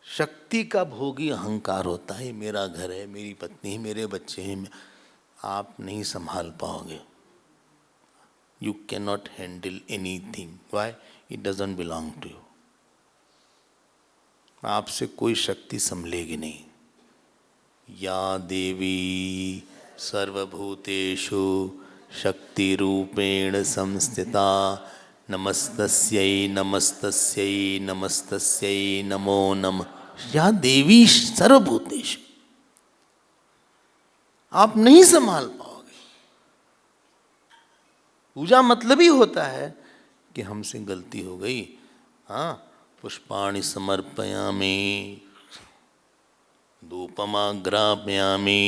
शक्ति का भोगी अहंकार होता है, मेरा घर है, मेरी पत्नी है, मेरे बच्चे हैं, आप नहीं संभाल पाओगे। You can not handle anything, why? It doesn't belong to you. आपसे कोई शक्ति संभलेगी नहीं। या देवी सर्वभूतेषु शक्ति रूपेण संस्थिता नमस्तस्यै नमस्तस्यै नमस्तस्यै नमो नमः। या देवी सर्वभूतेषु, आप नहीं संभाल पाओगे। पूजा मतलब ही होता है कि हमसे गलती हो गई, हाँ, पुष्पाणि समर्पयामि धूपमाग्रापयामि,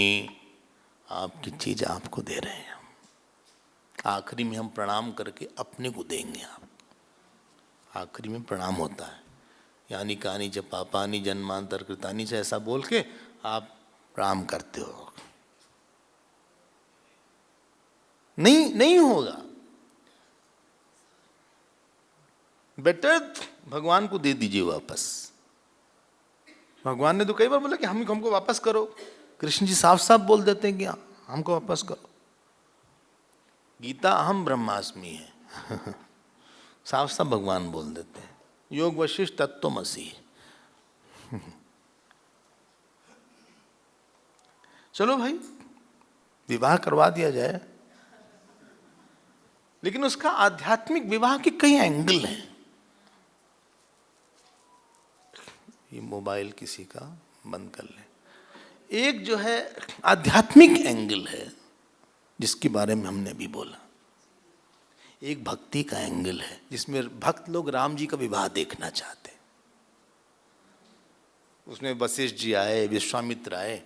आपकी चीज आपको दे रहे हैं। आखिरी में हम प्रणाम करके अपने को देंगे। आप आखिरी में प्रणाम होता है, यानी कानी च पापानि जन्मांतर कृतानि च, ऐसा बोल के आप प्रणाम करते हो। नहीं होगा। बेटर भगवान को दे दीजिए वापस। भगवान ने तो कई बार बोला कि हमको वापस करो। कृष्ण जी साफ साफ बोल देते हैं कि हमको वापस करो। गीता अहम ब्रह्मास्मि है साफ साफ भगवान बोल देते हैं। योग वशिष्ठ तत्त्वमसि। चलो भाई, विवाह करवा दिया जाए, लेकिन उसका आध्यात्मिक विवाह के कई एंगल हैं। ये मोबाइल किसी का बंद कर ले। एक जो है आध्यात्मिक एंगल है जिसके बारे में हमने भी बोला। एक भक्ति का एंगल है जिसमें भक्त लोग राम जी का विवाह देखना चाहते हैं। उसमें वशिष्ठ जी आए, विश्वामित्र आए,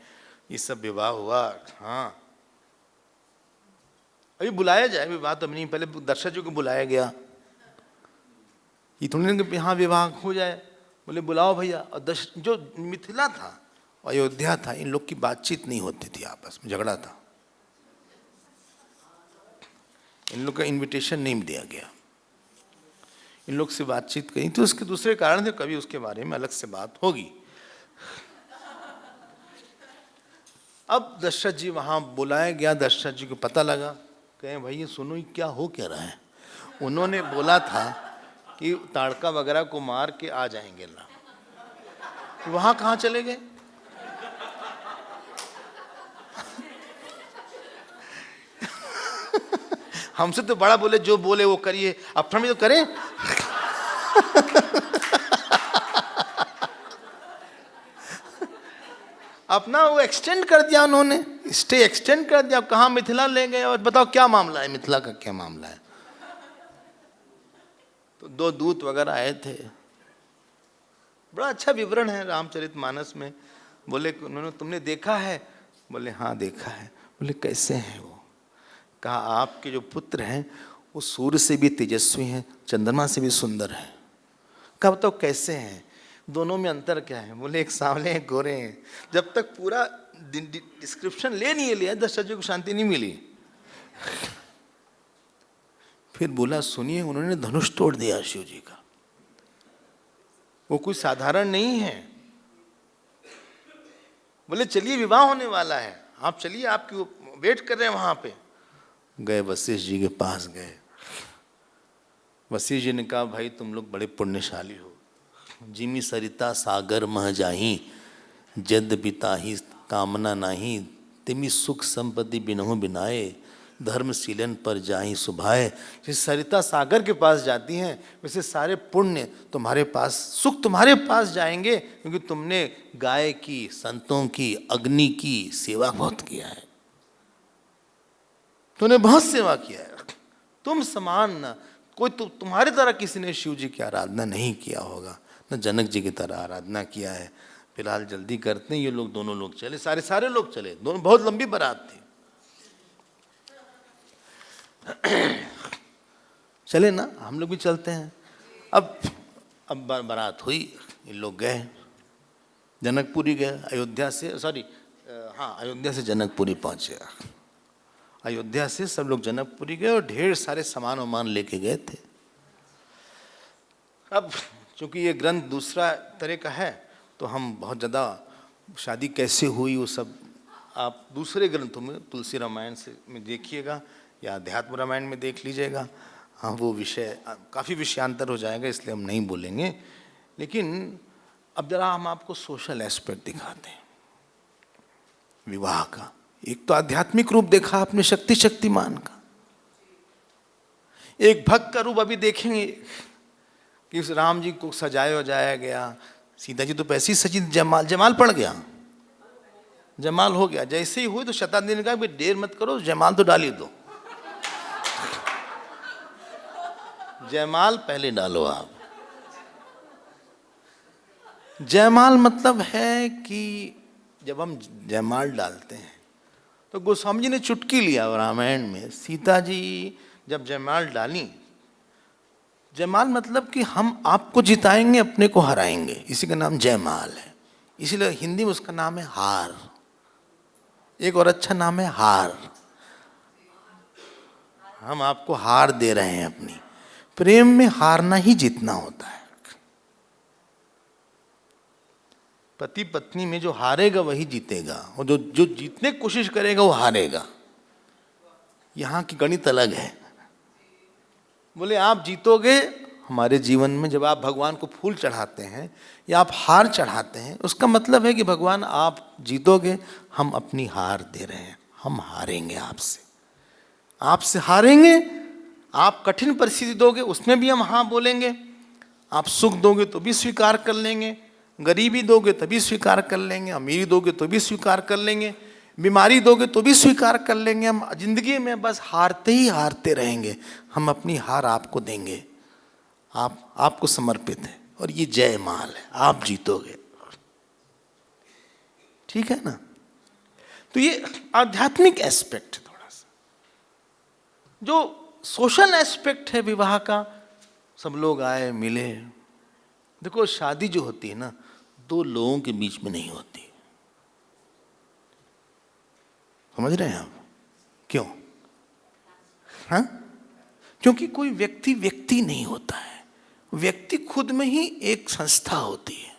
ये सब विवाह हुआ। हाँ, अभी बुलाया जाए, विवाह तो नहीं, पहले दशरथ जी को बुलाया गया। ये थोड़ी ना कि यहाँ विवाह हो जाए, बोले बुलाओ भैया। और जो मिथिला था, अयोध्या था, इन लोग की बातचीत नहीं होती थी, आपस में झगड़ा था। इन लोग का इनविटेशन नहीं दिया गया, इन लोग से बातचीत करी तो उसके दूसरे कारण थे, कभी उसके बारे में अलग से बात होगी। अब दशरथ जी वहां बुलाया गया। दशरथ जी को पता लगा, कहें भाई ये सुनो, ये क्या हो क्या रहा है। उन्होंने बोला था कि ताड़का वगैरह को मार के आ जाएंगे ना। वहां कहां चले गए? हमसे तो बड़ा बोले, जो बोले वो करिए, अपना भी तो करें। अपना वो एक्सटेंड कर दिया उन्होंने। स्टे एक्सटेंड कर दिया, कहाँ मिथिला ले गए, और बताओ क्या मामला है, मिथिला का क्या मामला है। तो 2 दूत वगैरह आए थे, बड़ा अच्छा विवरण है रामचरितमानस में। बोले उन्होंने तुमने देखा है? बोले हाँ देखा है। बोले कैसे हैं वो? कहा आपके जो पुत्र हैं वो सूर्य से भी तेजस्वी हैं, चंद्रमा से भी सुंदर हैं। कहा बताओ कैसे हैं, दोनों में अंतर क्या है? बोले एक सांवले हैं, गोरे हैं। जब तक पूरा डिस्क्रिप्शन ले नहीं लिया दशरथ को शांति नहीं मिली। फिर बोला सुनिए, उन्होंने धनुष तोड़ दिया शिव जी का, वो कोई साधारण नहीं है। बोले चलिए विवाह होने वाला है, आप चलिए, आपकी वेट कर रहे हैं वहां पे। गए वशिष्ठ जी के पास गए। वशिष्ठ जी ने कहा भाई तुम लोग बड़े पुण्यशाली हो, जिमी सरिता सागर मह जाही, जद बिताही कामना नाही, तिमी सुख संपत्ति बिनहु बिनाए, धर्मशीलन पर जाही सुभाए। जैसे सरिता सागर के पास जाती हैं वैसे सारे पुण्य तुम्हारे पास, सुख तुम्हारे पास जाएंगे, क्योंकि तुमने गाय की, संतों की, अग्नि की सेवा बहुत किया है, तुमने बहुत सेवा किया है। तुम समान न कोई, तुम्हारी तरह किसी ने शिव जी की आराधना नहीं किया होगा, न जनक जी की तरह आराधना किया है। फिलहाल जल्दी करते हैं, ये लोग दोनों लोग चले, सारे लोग चले, दोनों, बहुत लंबी बारात थी। चले ना, हम लोग भी चलते हैं। अब बारात हुई, ये लोग गए जनकपुरी गए, अयोध्या से, सॉरी हाँ अयोध्या से जनकपुरी पहुंचे। अयोध्या से सब लोग जनकपुरी गए और ढेर सारे सामान वामान लेके गए थे। अब चूंकि ये ग्रंथ दूसरा तरह का है तो हम बहुत ज़्यादा शादी कैसे हुई वो सब आप दूसरे ग्रंथों में, तुलसी रामायण से में देखिएगा या अध्यात्म रामायण में देख लीजिएगा। हाँ वो विषय काफ़ी विषयांतर हो जाएगा, इसलिए हम नहीं बोलेंगे। लेकिन अब जरा हम आपको सोशल एस्पेक्ट दिखाते हैं विवाह का। एक तो आध्यात्मिक रूप देखा आपने शक्तिमान का, एक भक्त का रूप अभी देखेंगे कि उस राम जी को सजाया गया, सीता जी तो पैसे ही सजी, जमाल पड़ गया, जमाल हो गया। जैसे ही हुई तो शताब्दी ने कहा भाई देर मत करो, जयमाल तो डाल ही दो, जयमाल पहले डालो आप। जयमाल मतलब है कि जब हम जयमाल डालते हैं तो गोस्वामी जी ने चुटकी लिया रामायण में, सीता जी जब जयमाल डाली, जयमाल मतलब कि हम आपको जिताएंगे, अपने को हराएंगे, इसी का नाम जयमाल है। इसीलिए हिंदी में उसका नाम है हार। एक और अच्छा नाम है हार, हम आपको हार दे रहे हैं अपनी। प्रेम में हारना ही जीतना होता है। पति पत्नी में जो हारेगा वही जीतेगा, और जो जीतने की कोशिश करेगा वो हारेगा। यहाँ की गणित अलग है। बोले आप जीतोगे हमारे जीवन में, जब आप भगवान को फूल चढ़ाते हैं या आप हार चढ़ाते हैं, उसका मतलब है कि भगवान आप जीतोगे, हम अपनी हार दे रहे हैं, हम हारेंगे आपसे हारेंगे। आप कठिन परिस्थिति दोगे उसमें भी हम हाँ बोलेंगे, आप सुख दोगे तो भी स्वीकार कर लेंगे, गरीबी दोगे तभी स्वीकार कर लेंगे, अमीरी दोगे तो भी स्वीकार कर लेंगे, बीमारी दोगे तो भी स्वीकार कर लेंगे। हम जिंदगी में बस हारते ही हारते रहेंगे, हम अपनी हार आपको देंगे, आपको समर्पित है, और ये जयमाल है, आप जीतोगे। ठीक है ना? तो ये आध्यात्मिक एस्पेक्ट है थोड़ा सा। जो सोशल एस्पेक्ट है विवाह का, सब लोग आए मिले। देखो शादी जो होती है ना, 2 लोगों के बीच में नहीं होती, समझ रहे हैं आप? क्यों? हाँ, क्योंकि कोई व्यक्ति नहीं होता है, व्यक्ति खुद में ही एक संस्था होती है।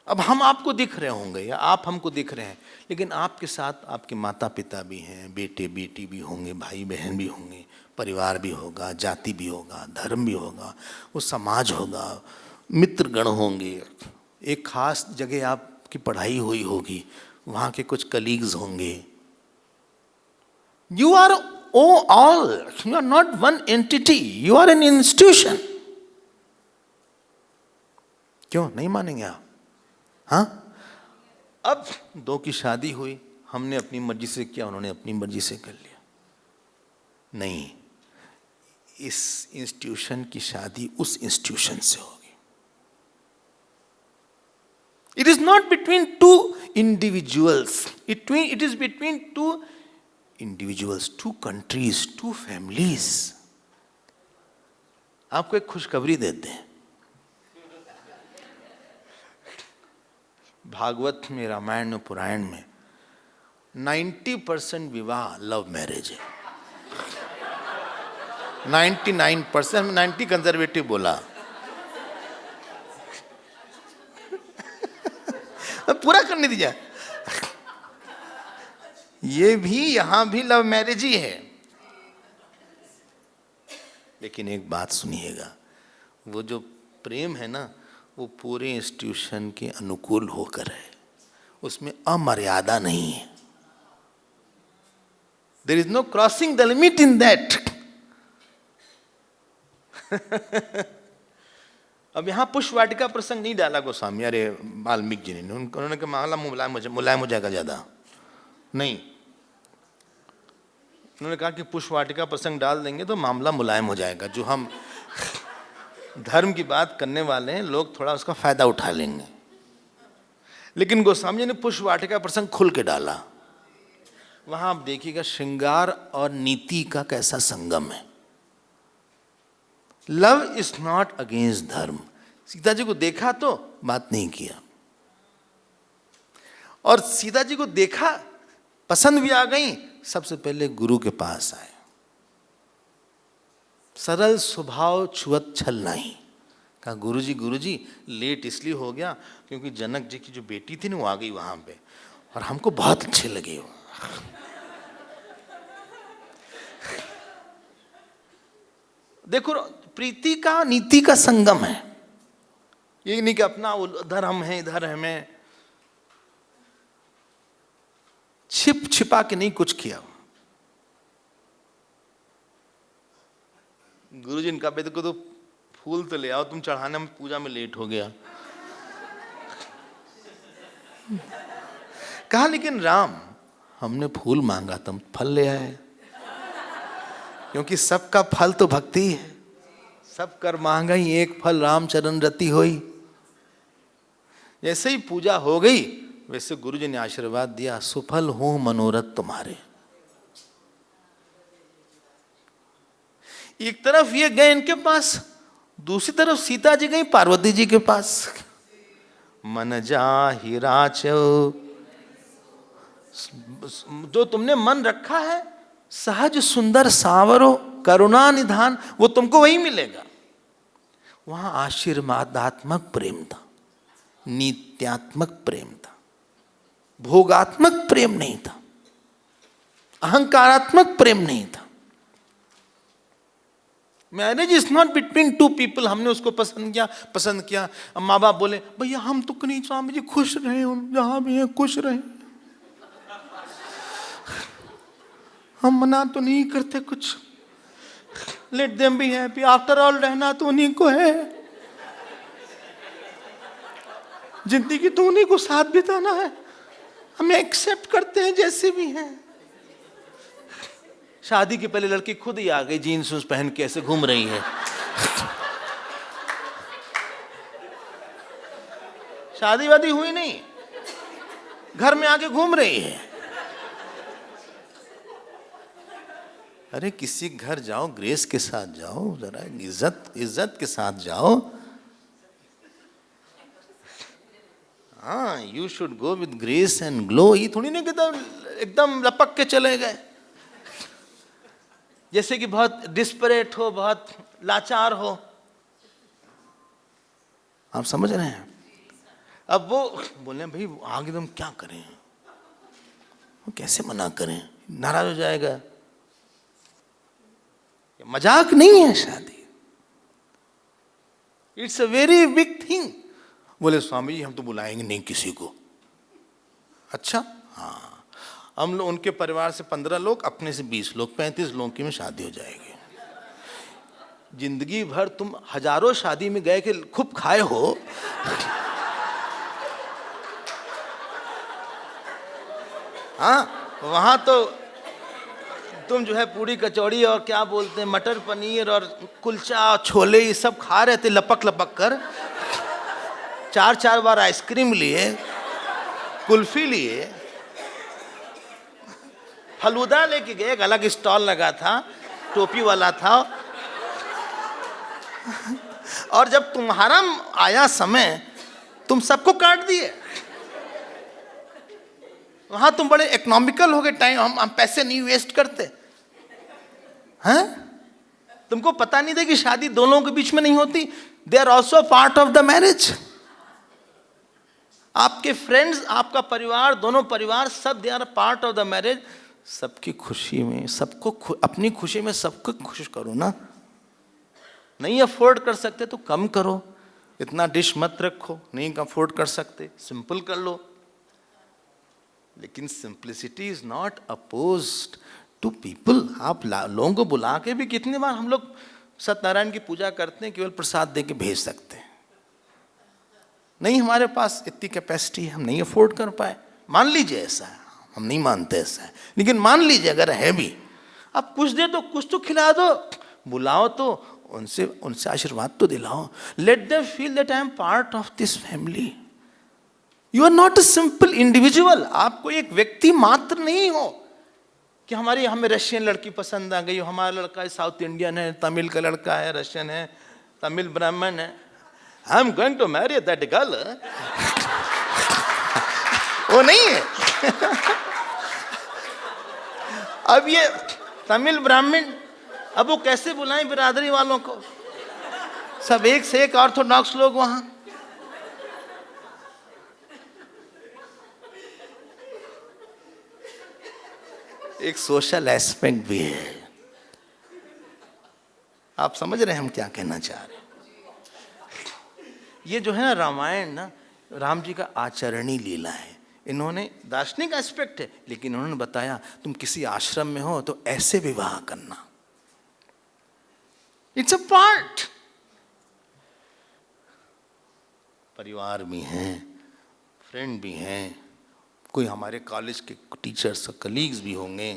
अब हम आपको दिख रहे होंगे या आप हमको दिख रहे हैं, लेकिन आपके साथ आपके माता पिता भी हैं, बेटे बेटी भी होंगे, भाई बहन भी होंगे, परिवार भी होगा, जाति भी होगा, धर्म भी होगा, वो समाज होगा, मित्रगण होंगे, एक खास जगह आपकी पढ़ाई हुई होगी, वहाँ के कुछ कलीग्स होंगे। You are all, you are not one entity, you are an institution. क्यों नहीं मानेंगे आप? हाँ, अब दो की शादी हुई, हमने अपनी मर्जी से किया, उन्होंने अपनी मर्जी से कर लिया। नहीं, इस इंस्टीट्यूशन की शादी उस इंस्टीट्यूशन से होगी। It is not between two individuals, it is between two individuals, two countries, two families. आपको एक खुशखबरी देते हैं, भागवत में, रामायण में, पुराण में 90% विवाह लव मैरिज है। 99%, 90 कंजर्वेटिव बोला, पूरा करने दीजिए। ये भी यहां भी लव मैरिज ही है। लेकिन एक बात सुनिएगा, वो जो प्रेम है ना, वो पूरे इंस्टीट्यूशन के अनुकूल होकर है, उसमें अमर्यादा नहीं है। There is no crossing the limit in that. अब यहां पुष्प वाटिका प्रसंग नहीं डाला गोस्वामी, अरे वाल्मीकि जी ने, उन्होंने कहा मामला मुलायम हो जाएगा ज्यादा, नहीं, उन्होंने कहा कि पुष्प वाटिका प्रसंग डाल देंगे तो मामला मुलायम हो जाएगा। जो हम धर्म की बात करने वाले हैं, लोग थोड़ा उसका फायदा उठा लेंगे। लेकिन गोस्वामी जी ने पुष्प वाटिका प्रसंग खुल के डाला। वहां आप देखिएगा श्रृंगार और नीति का कैसा संगम है। लव इज नॉट अगेंस्ट धर्म। सीता जी को देखा तो बात नहीं किया, और सीता जी को देखा, पसंद भी आ गई, सबसे पहले गुरु के पास आए। सरल स्वभाव छुअत छल नहीं। कहा गुरुजी लेट इसलिए हो गया क्योंकि जनक जी की जो बेटी थी ना, वो आ गई वहां पे, और हमको बहुत अच्छे लगे वो। देखो, प्रीति का नीति का संगम है। ये नहीं कि अपना उधर हम हैं इधर हमें, छिप छिपा के नहीं कुछ किया। गुरुजी ने कहा बेटे को तो फूल तो ले आओ, तुम चढ़ाने में पूजा में लेट हो गया। कहा लेकिन राम, हमने फूल मांगा, तुम फल ले आए, क्योंकि सबका फल तो भक्ति है। सब कर मांगा ही एक फल, राम चरण रति होई। जैसे ही पूजा हो गई, वैसे गुरुजी ने आशीर्वाद दिया, सुफल हो मनोरथ तुम्हारे। एक तरफ ये गए इनके पास, दूसरी तरफ सीता जी गई पार्वती जी के पास। मन जाहि राचो, जो तुमने मन रखा है, सहज सुंदर सांवरो करुणा निधान, वो तुमको वही मिलेगा। वहां आशीर्वादात्मक प्रेम था, नित्यात्मक प्रेम था, भोगात्मक प्रेम नहीं था, अहंकारात्मक प्रेम नहीं था। Marriage is not between to people. हमने उसको पसंद किया। अब माँ बाप बोले भैया हम तो नहीं, स्वामी जी खुश रहे, जहां भी हैं खुश रहे, हम मना तो नहीं करते कुछ, let them be happy, after all रहना तो उन्हीं को है, जिंदगी तो उन्हीं को साथ बिताना है, हमें एक्सेप्ट करते हैं जैसे भी हैं। शादी के पहले लड़की खुद ही आ गई, जीन्स पहन के ऐसे घूम रही है। शादी वादी हुई नहीं, घर में आके घूम रही है। अरे किसी घर जाओ, ग्रेस के साथ जाओ, जरा इज्जत के साथ जाओ। हाँ, you should go with grace and glow. ये थोड़ी नहीं कि एकदम लपक के चले गए, जैसे कि बहुत डिस्परेट हो, बहुत लाचार हो। आप समझ रहे हैं? अब वो बोले भाई आगे तुम क्या करें, वो कैसे मना करें, नाराज हो जाएगा। मजाक नहीं है शादी, it's a very big thing. बोले स्वामी जी हम तो बुलाएंगे नहीं किसी को। अच्छा हाँ, हम लोग उनके परिवार से 15 लोग, अपने से 20 लोग, 35 लोगों की में शादी हो जाएगी। जिंदगी भर तुम हजारों शादी में गए कि खूब खाए हो, हाँ, वहाँ तो तुम जो है पूरी कचौड़ी और क्या बोलते हैं मटर पनीर और कुलचा और छोले ये सब खा रहे थे लपक लपक कर। 4-4 बार आइसक्रीम लिए, कुल्फी लिए, फलूदा लेके गए, एक अलग स्टॉल लगा था, टोपी वाला था। और जब तुम्हारा आया समय तुम सबको काट दिए। वहां तुम बड़े इकोनॉमिकल हो गए, टाइम हम पैसे नहीं वेस्ट करते हैं। तुमको पता नहीं था कि शादी दोनों के बीच में नहीं होती, they are also part of the marriage. आपके फ्रेंड्स, आपका परिवार, दोनों परिवार सब they are part of the marriage. सबकी खुशी में सबको अपनी खुशी में सबको खुश करो ना। नहीं अफोर्ड कर सकते तो कम करो, इतना डिश मत रखो। नहीं अफोर्ड कर सकते सिंपल कर लो। लेकिन simplicity is not opposed to people. आप लोगों को बुला के भी कितनी बार हम लोग सत्यनारायण की पूजा करते हैं, केवल प्रसाद दे के भेज सकते हैं। नहीं हमारे पास इतनी कैपेसिटी है, हम नहीं अफोर्ड कर पाए। मान लीजिए ऐसा है, हम नहीं मानते ऐसा है, लेकिन मान लीजिए अगर है भी, अब कुछ दे तो कुछ तो खिला दो, बुलाओ तो उनसे आशीर्वाद तो दिलाओ। Let them feel that I am part of this family. You are not a simple individual. आप कोई एक व्यक्ति मात्र नहीं हो कि हमें रशियन लड़की पसंद आ गई, हमारा लड़का है साउथ इंडियन है, तमिल का लड़का है, रशियन है, तमिल ब्राह्मण है, I am going to marry that girl. वो नहीं है। अब ये तमिल ब्राह्मण, अब वो कैसे बुलाएं बिरादरी वालों को? सब एक से एक ऑर्थोडॉक्स लोग वहां। एक सोशल एस्पेक्ट भी है। आप समझ रहे हैं हम क्या कहना चाह रहे हैं? ये जो है ना रामायण ना, राम जी का आचरणी लीला है। इन्होंने दार्शनिक एस्पेक्ट है, लेकिन उन्होंने बताया तुम किसी आश्रम में हो तो ऐसे विवाह करना। It's a part. परिवार भी हैं, फ्रेंड भी हैं, कोई हमारे कॉलेज के टीचर्स और कलीग्स भी होंगे।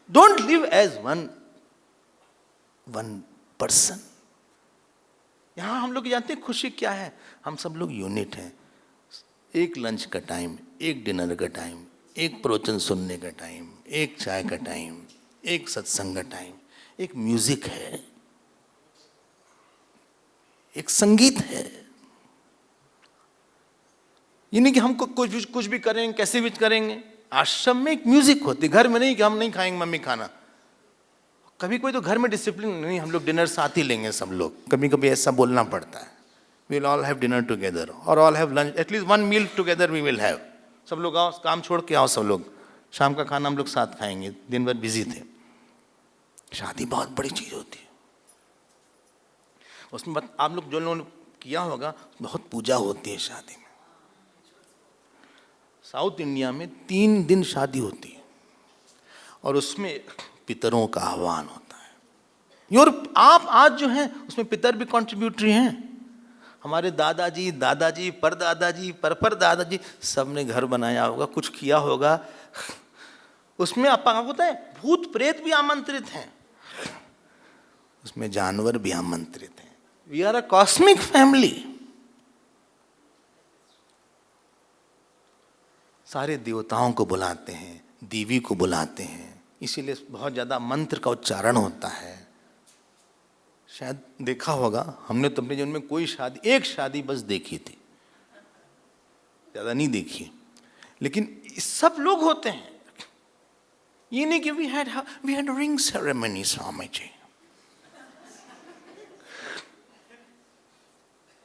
Don't live as one person. यहां हम लोग जानते हैं खुशी क्या है? हम सब लोग यूनिट हैं। एक लंच का टाइम, एक डिनर का टाइम, एक प्रवचन सुनने का टाइम, एक चाय का टाइम, एक सत्संग का टाइम, एक म्यूजिक है, एक संगीत है। ये नहीं कि हमको कुछ भी करेंगे, कैसे भी करेंगे। आश्रम में एक म्यूजिक होती, घर में नहीं कि हम नहीं खाएंगे मम्मी खाना। कभी कोई तो घर में डिसिप्लिन नहीं, हम लोग डिनर साथ ही लेंगे सब लोग। कभी कभी ऐसा बोलना पड़ता है, we will all have dinner together और all have lunch, at least one meal together we will have. सब लोग आओ, काम छोड़ के आओ, सब लोग शाम का खाना हम लोग साथ खाएंगे। दिन भर बिजी थे। शादी बहुत बड़ी चीज होती है। उसमें आप लोग जो लोगों ने किया होगा, बहुत पूजा होती है शादी में। साउथ इंडिया में 3 दिन शादी होती है और उसमें पितरों का आह्वान होता है। और आप आज जो हैं उसमें पितर भी कंट्रीब्यूटरी हैं। हमारे दादाजी, दादाजी, परदादाजी, परदादाजी सब ने घर बनाया होगा, कुछ किया होगा। उसमें आपको पता है भूत प्रेत भी आमंत्रित हैं, उसमें जानवर भी आमंत्रित हैं। We are a cosmic family. सारे देवताओं को बुलाते हैं, देवी को बुलाते हैं, इसीलिए बहुत ज़्यादा मंत्र का उच्चारण होता है। शायद देखा होगा, हमने तो अपने जीवन में कोई शादी, एक शादी बस देखी थी, ज़्यादा नहीं देखी, लेकिन सब लोग होते हैं। ये नहीं कि we had ring ceremony Swami ji.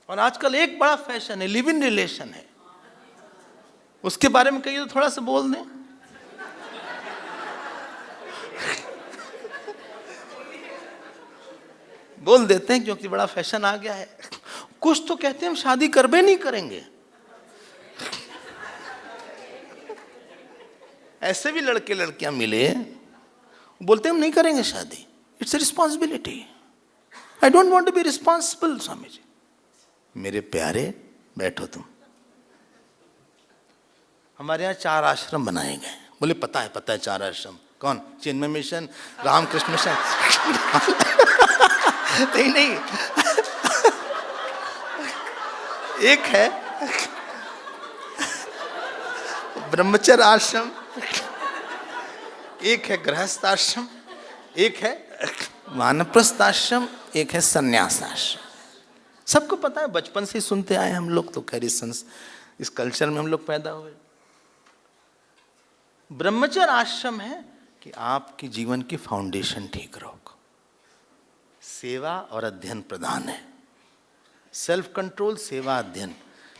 और आजकल एक बड़ा फैशन है, लिव इन रिलेशन है। उसके बारे में कहिए तो थोड़ा सा बोल दें। बोल देते हैं क्योंकि बड़ा फैशन आ गया है। कुछ तो कहते हैं हम शादी करबे नहीं करेंगे। ऐसे भी लड़के लड़कियां मिले, बोलते हैं हम नहीं करेंगे शादी, it's a responsibility, I don't want to be responsible. Swami ji मेरे प्यारे, बैठो तुम। हमारे यहाँ 4 आश्रम बनाए गए, बोले पता है 4 आश्रम। कौन? चिन्मय मिशन, रामकृष्ण मिशन। नहीं नहीं, एक है ब्रह्मचर्य आश्रम, एक है गृहस्थ आश्रम, एक है वानप्रस्थ आश्रम, एक है संन्यास आश्रम। सबको पता है, बचपन से ही सुनते आए हम लोग, तो खैर इस कल्चर में हम लोग पैदा हुए। ब्रह्मचर्य आश्रम है कि आपके जीवन की फाउंडेशन ठीक रहो, सेवा और अध्ययन प्रधान है। सेल्फ कंट्रोल, सेवा, अध्ययन,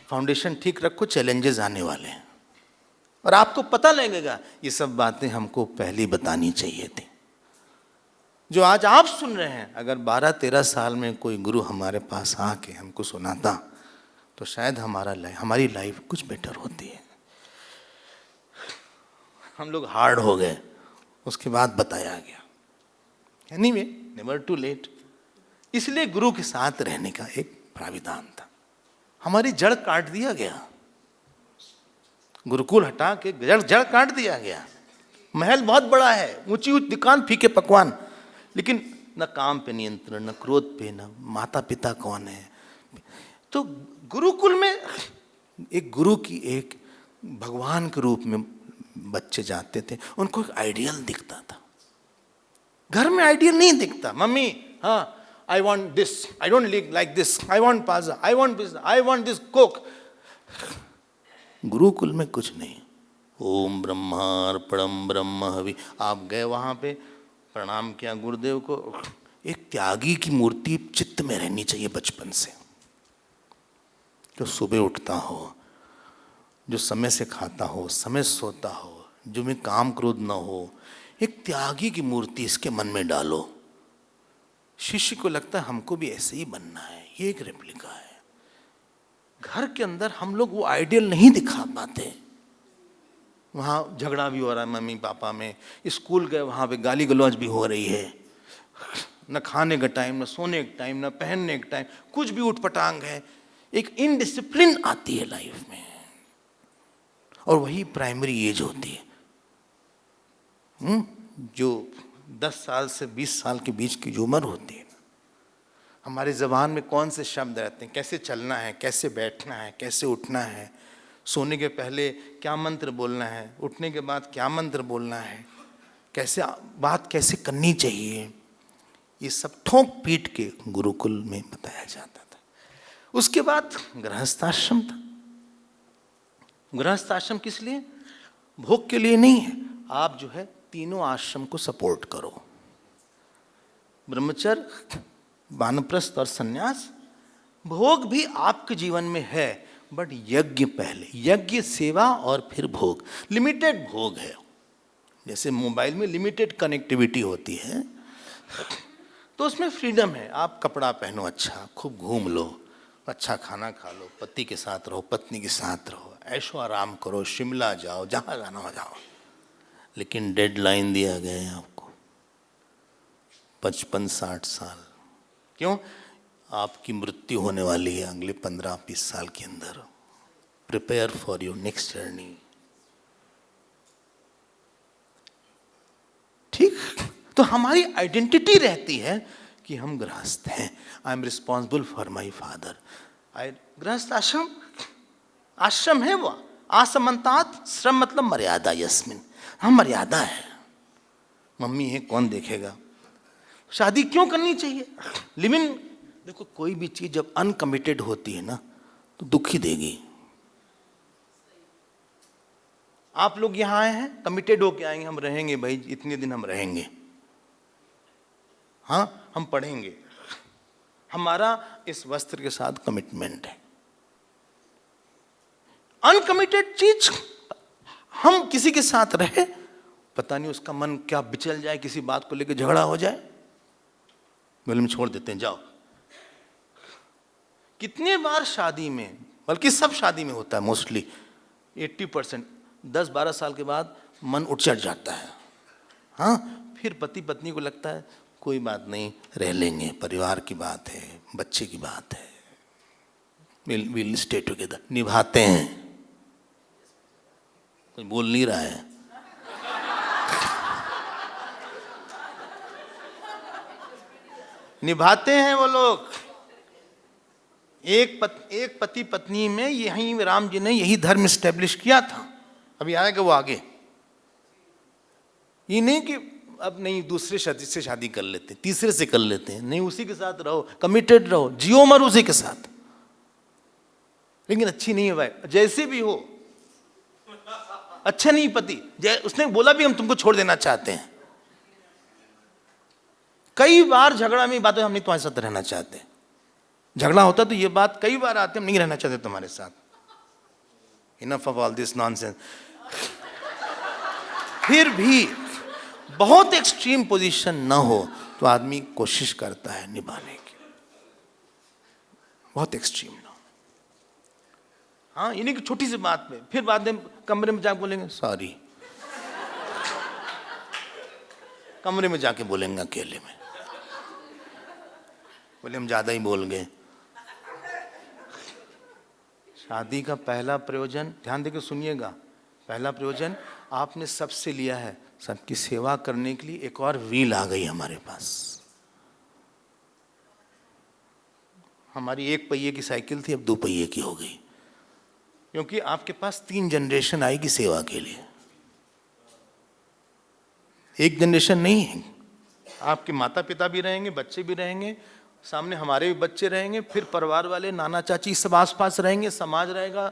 फाउंडेशन ठीक रखो, चैलेंजेस आने वाले हैं। और आपको पता लगेगा ये सब बातें हमको पहले बतानी चाहिए थी। जो आज आप सुन रहे हैं, अगर 12-13 साल में कोई गुरु हमारे पास आके हमको सुनाता तो शायद हमारी लाइफ कुछ बेटर होती है। हम लोग हार्ड हो गए, उसके बाद बताया गया। Anyway, never too late. इसलिए गुरु के साथ रहने का एक प्राविधान था। हमारी जड़ काट दिया गया, गुरुकुल हटा के जड़ काट दिया गया। महल बहुत बड़ा है, ऊंची ऊंची दुकान, फीके पकवान, लेकिन न काम पे नियंत्रण, न क्रोध पे, न माता पिता कौन है। तो गुरुकुल में एक गुरु की एक भगवान के रूप में बच्चे जाते थे, उनको एक आइडियल दिखता था। घर में आइडियल नहीं दिखता। मम्मी, हाँ, I want this, I don't like this, I want pizza, I want this, I want this coke. Gurukul में कुछ नहीं। ओम ब्रह्मार्पणम ब्रह्म हवि। आप गए वहां पे, प्रणाम किया गुरुदेव को। एक त्यागी की मूर्ति चित्त में रहनी चाहिए बचपन से, जो सुबह उठता हो, जो समय से खाता हो, समय सोता हो, जो में काम क्रोध ना हो। एक त्यागी की मूर्ति इसके मन में डालो। शिष्य को लगता है हमको भी ऐसे ही बनना है। ये एक रेप्लिका है। घर के अंदर हम लोग वो आइडियल नहीं दिखा पाते। वहाँ झगड़ा भी हो रहा है मम्मी पापा में, स्कूल गए वहाँ पे गाली गलौज भी हो रही है। न खाने का टाइम, न सोने का टाइम, न पहनने का टाइम, कुछ भी उठपटांग है। एक इनडिसिप्लिन आती है लाइफ में, और वही प्राइमरी एज होती है। जो 10 साल से 20 साल के बीच की जो उम्र होती है। हमारे ज़बान में कौन से शब्द रहते हैं, कैसे चलना है, कैसे बैठना है, कैसे उठना है, सोने के पहले क्या मंत्र बोलना है, उठने के बाद क्या मंत्र बोलना है, कैसे बात कैसे करनी चाहिए, ये सब ठोक पीट के गुरुकुल में बताया जाता था। उसके बाद गृहस्थाश्रम था। गृहस्थाश्रम किस लिए? भोग के लिए नहीं है। आप जो है तीनों आश्रम को सपोर्ट करो, ब्रह्मचर्य, वानप्रस्थ और संन्यास। भोग भी आपके जीवन में है, बट यज्ञ पहले, यज्ञ, सेवा और फिर भोग। लिमिटेड भोग है। जैसे मोबाइल में लिमिटेड कनेक्टिविटी होती है, तो उसमें फ्रीडम है। आप कपड़ा पहनो अच्छा, खूब घूम लो, अच्छा खाना खा लो, पति के साथ रहो, पत्नी के साथ रहो, ऐशो आराम करो, शिमला जाओ, जहाँ जाना हो जाओ। लेकिन डेडलाइन दिया गया है आपको 55-60 साल। क्यों? आपकी मृत्यु होने वाली है अगले 15-20 साल के अंदर। Prepare for your next journey. ठीक? तो हमारी आइडेंटिटी रहती है कि हम गृहस्थ हैं। I am responsible for my father. गृहस्थ आश्रम, आश्रम है वो। आसमंतात श्रम मतलब मर्यादा यस्मिन। हम मर्यादा है। मम्मी है, कौन देखेगा? शादी क्यों करनी चाहिए? लिविंग, देखो कोई भी चीज जब अनकमिटेड होती है ना, तो दुख ही देगी। आप लोग यहां आए हैं, कमिटेड होके आएंगे, हम रहेंगे भाई, इतने दिन हम रहेंगे, हाँ हम पढ़ेंगे, हमारा इस वस्त्र के साथ कमिटमेंट है। अनकमिटेड चीज, हम किसी के साथ रहे, पता नहीं उसका मन क्या बिचल जाए, किसी बात को लेकर झगड़ा हो जाए, बोले हम छोड़ देते हैं, जाओ। कितने बार शादी में, बल्कि सब शादी में होता है, मोस्टली 80%, 10-12 साल के बाद मन उठ चढ़ जाता है। हाँ, फिर पति पत्नी को लगता है कोई बात नहीं, रह लेंगे, परिवार की बात है, बच्चे की बात है, विल स्टे टुगेदर, निभाते हैं। कोई बोल नहीं रहा है। निभाते हैं वो लोग। एक पति पत्नी में यही राम जी ने यही धर्म स्टैब्लिश किया था। अभी आएगा वो आगे। ये नहीं कि अब नहीं दूसरे से शादी कर लेते हैं, तीसरे से कर लेते हैं, नहीं, उसी के साथ रहो, कमिटेड रहो, जियो मर उसी के साथ। लेकिन अच्छी नहीं है भाई, जैसे भी हो अच्छा नहीं पति। उसने बोला भी हम तुमको छोड़ देना चाहते हैं, कई बार झगड़ा में बात है, हम नहीं तुम्हारे साथ रहना चाहते। झगड़ा होता तो ये बात कई बार आती, हम नहीं रहना चाहते तुम्हारे साथ। Enough of all this nonsense. फिर भी बहुत एक्सट्रीम पोजीशन ना हो तो आदमी कोशिश करता है निभाने की, बहुत एक्सट्रीम ना हो। हाँ, ये नहीं कि छोटी सी बात में फिर बाद में कमरे में जाके बोलेंगे सॉरी, कमरे में जाके बोलेंगे अकेले में, बोले हम ज्यादा ही बोल गए। शादी का पहला प्रयोजन, ध्यान देकर सुनिएगा, पहला प्रयोजन आपने सबसे लिया है, सबकी सेवा करने के लिए एक और व्हील आ गई हमारे पास। हमारी एक पहिए की साइकिल थी, अब 2 पहिए की हो गई, क्योंकि आपके पास 3 जनरेशन आएगी सेवा के लिए। एक जनरेशन नहीं है, आपके माता पिता भी रहेंगे, बच्चे भी रहेंगे, सामने हमारे भी बच्चे रहेंगे, फिर परिवार वाले, नाना चाची सब आस पास रहेंगे, समाज रहेगा,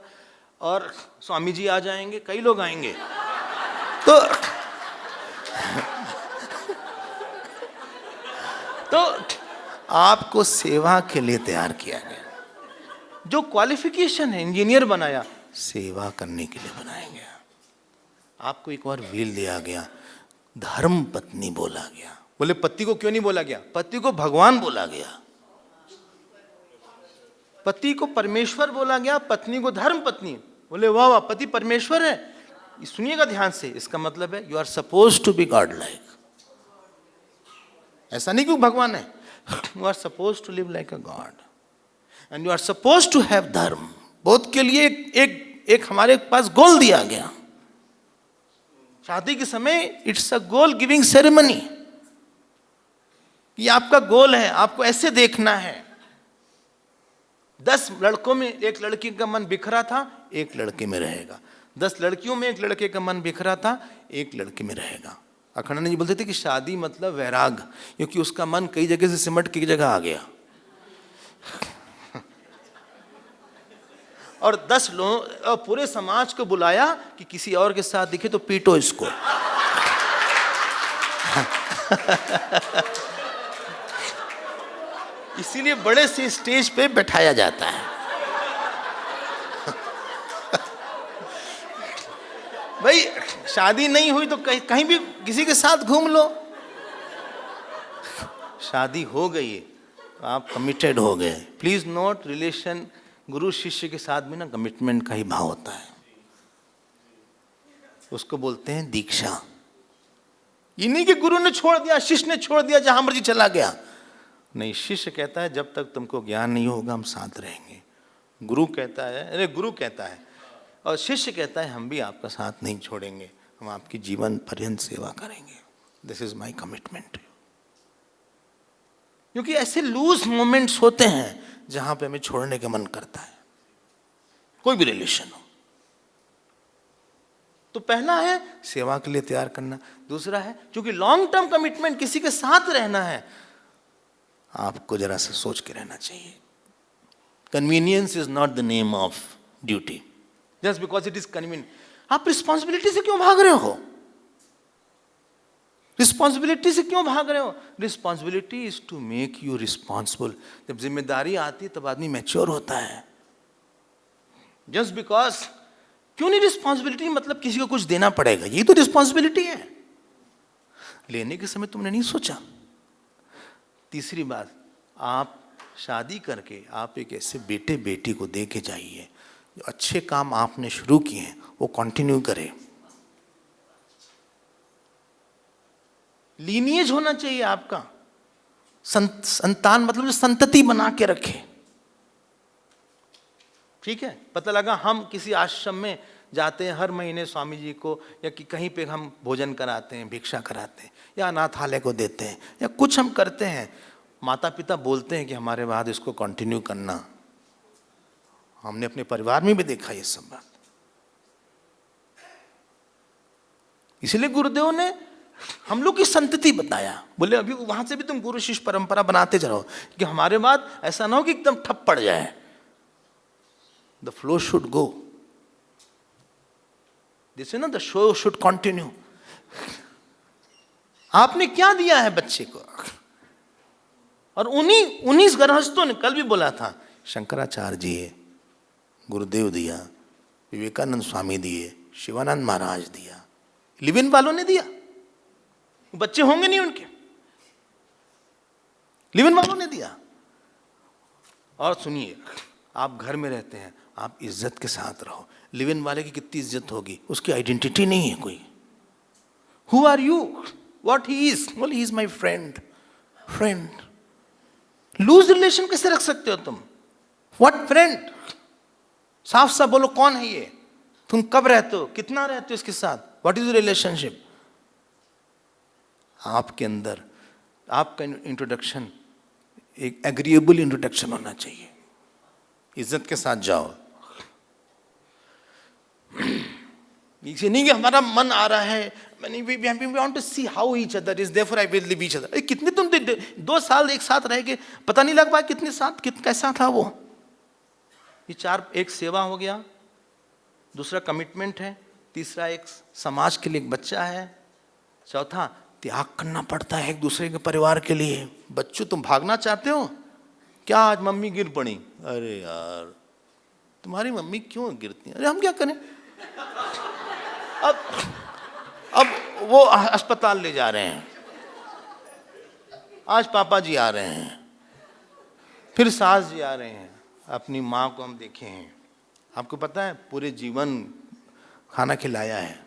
और स्वामी जी आ जाएंगे, कई लोग आएंगे। तो आपको सेवा के लिए तैयार किया गया। जो क्वालिफिकेशन है, इंजीनियर बनाया, सेवा करने के लिए बनाया गया। आपको एक और व्हील दिया गया, धर्म पत्नी बोला गया। बोले पति को क्यों नहीं बोला गया? पति को भगवान बोला गया, पति को परमेश्वर बोला गया, पत्नी को धर्म पत्नी। बोले वाह वाह, पति परमेश्वर है। सुनिएगा ध्यान से, इसका मतलब है you are suppose to be God like. ऐसा नहीं कि भगवान है, you are suppose to live like a God and you are suppose to have dharma. बोध के लिए एक हमारे पास गोल दिया गया। शादी के समय it's a goal giving ceremony. ये आपका गोल है, आपको ऐसे देखना है। 10 लड़कों में एक लड़की का मन बिखरा था, एक लड़के में रहेगा। 10 लड़कियों में एक लड़के का मन बिखरा था, एक लड़के में रहेगा। अखंडानंद जी बोलते थे कि शादी मतलब वैराग, क्योंकि उसका मन कई जगह से सिमट के जगह आ गया। और 10 लोग और पूरे समाज को बुलाया कि किसी और के साथ दिखे तो पीटो इसको। इसीलिए बड़े से स्टेज पे बैठाया जाता है। भाई शादी नहीं हुई तो कहीं भी किसी के साथ घूम लो। शादी हो गई तो आप कमिटेड हो गए। प्लीज नोट, रिलेशन गुरु शिष्य के साथ भी ना कमिटमेंट का ही भाव होता है। उसको बोलते हैं दीक्षा। ये नहीं कि गुरु ने छोड़ दिया, शिष्य ने छोड़ दिया, जहां मर्जी चला गया। नहीं, शिष्य कहता है जब तक तुमको ज्ञान नहीं होगा हम साथ रहेंगे। गुरु कहता है, अरे गुरु कहता है, और शिष्य कहता है हम भी आपका साथ नहीं छोड़ेंगे, हम आपकी जीवन पर्यंत सेवा करेंगे। This is my commitment. क्योंकि ऐसे लूज मोमेंट्स होते हैं जहां पे हमें छोड़ने का मन करता है, कोई भी रिलेशन हो। तो पहला है सेवा के लिए तैयार करना। दूसरा है, क्योंकि लॉन्ग टर्म कमिटमेंट, किसी के साथ रहना है, आपको जरा सा सोच के रहना चाहिए। Convenience is not the name of duty, just because it is convenient. आप रिस्पॉन्सिबिलिटी से क्यों भाग रहे हो? रिस्पॉन्सिबिलिटी से क्यों भाग रहे हो? Responsibility is to make you responsible. जब जिम्मेदारी आती है तब आदमी मैच्योर होता है। जस्ट बिकॉज, क्यों नहीं? रिस्पॉन्सिबिलिटी मतलब किसी को कुछ देना पड़ेगा, यही तो रिस्पॉन्सिबिलिटी है। लेने के समय तुमने नहीं सोचा। तीसरी बात, आप शादी करके आप एक ऐसे बेटे बेटी को दे के जाइए जो अच्छे काम आपने शुरू किए हैं वो कंटिन्यू करे। लीनिएज होना चाहिए आपका। संतान मतलब जो संतति बना के रखे। ठीक है, पता लगा हम किसी आश्रम में जाते हैं, हर महीने स्वामी जी को या कि कहीं पे हम भोजन कराते हैं, भिक्षा कराते हैं, या अनाथालय को देते हैं, या कुछ हम करते हैं, माता पिता बोलते हैं कि हमारे बाद इसको कंटिन्यू करना। हमने अपने परिवार में भी देखा ये सब बात। इसलिए गुरुदेव ने हम लोग की संतति बताया, बोले अभी वहां से भी तुम गुरु शिष्य परंपरा बनाते जाओ कि हमारे बाद ऐसा ना हो कि एकदम ठप पड़ जाए। The flow should go, this is ना, द शो शुड कंटिन्यू। आपने क्या दिया है बच्चे को? और उन्हीं गृहस्थों ने कल भी बोला था, शंकराचार्य जी गुरुदेव दिया, विवेकानंद स्वामी दिए, शिवानंद महाराज दिया, लिव इन वालों ने दिया। बच्चे होंगे नहीं उनके, लिव इन वालों ने दिया। और सुनिए, आप घर में रहते हैं, आप इज्जत के साथ रहो। लिव इन वाले की कितनी इज्जत होगी, उसकी आइडेंटिटी नहीं है कोई। Who are you, what he is? Well he is my friend. Friend loose relation कैसे रख सकते हो तुम? What friend? साफ साफ बोलो, कौन है ये? तुम कब रहते हो, कितना रहते हो इसके साथ? What is relationship? आपके अंदर आपका इंट्रोडक्शन एक एग्रीएबल इंट्रोडक्शन होना चाहिए। इज्जत के साथ जाओ। इसे नहीं कि हमारा मन आ रहा है, we want to see how each other is, therefore I will live each other। कितने तुम 2 साल एक साथ रह के पता नहीं लग पाया कितने साथ कैसा था वो। ये 4, एक सेवा हो गया, दूसरा कमिटमेंट है, तीसरा एक समाज के लिए एक बच्चा है, चौथा त्याग करना पड़ता है एक दूसरे के परिवार के लिए। बच्चों तुम भागना चाहते हो क्या? आज मम्मी गिर पड़ी, अरे यार तुम्हारी मम्मी क्यों गिरती है? अरे हम क्या करें? अब वो अस्पताल ले जा रहे हैं, आज पापा जी आ रहे हैं, फिर सास जी आ रहे हैं। अपनी माँ को हम देखे हैं, आपको पता है पूरे जीवन खाना खिलाया है।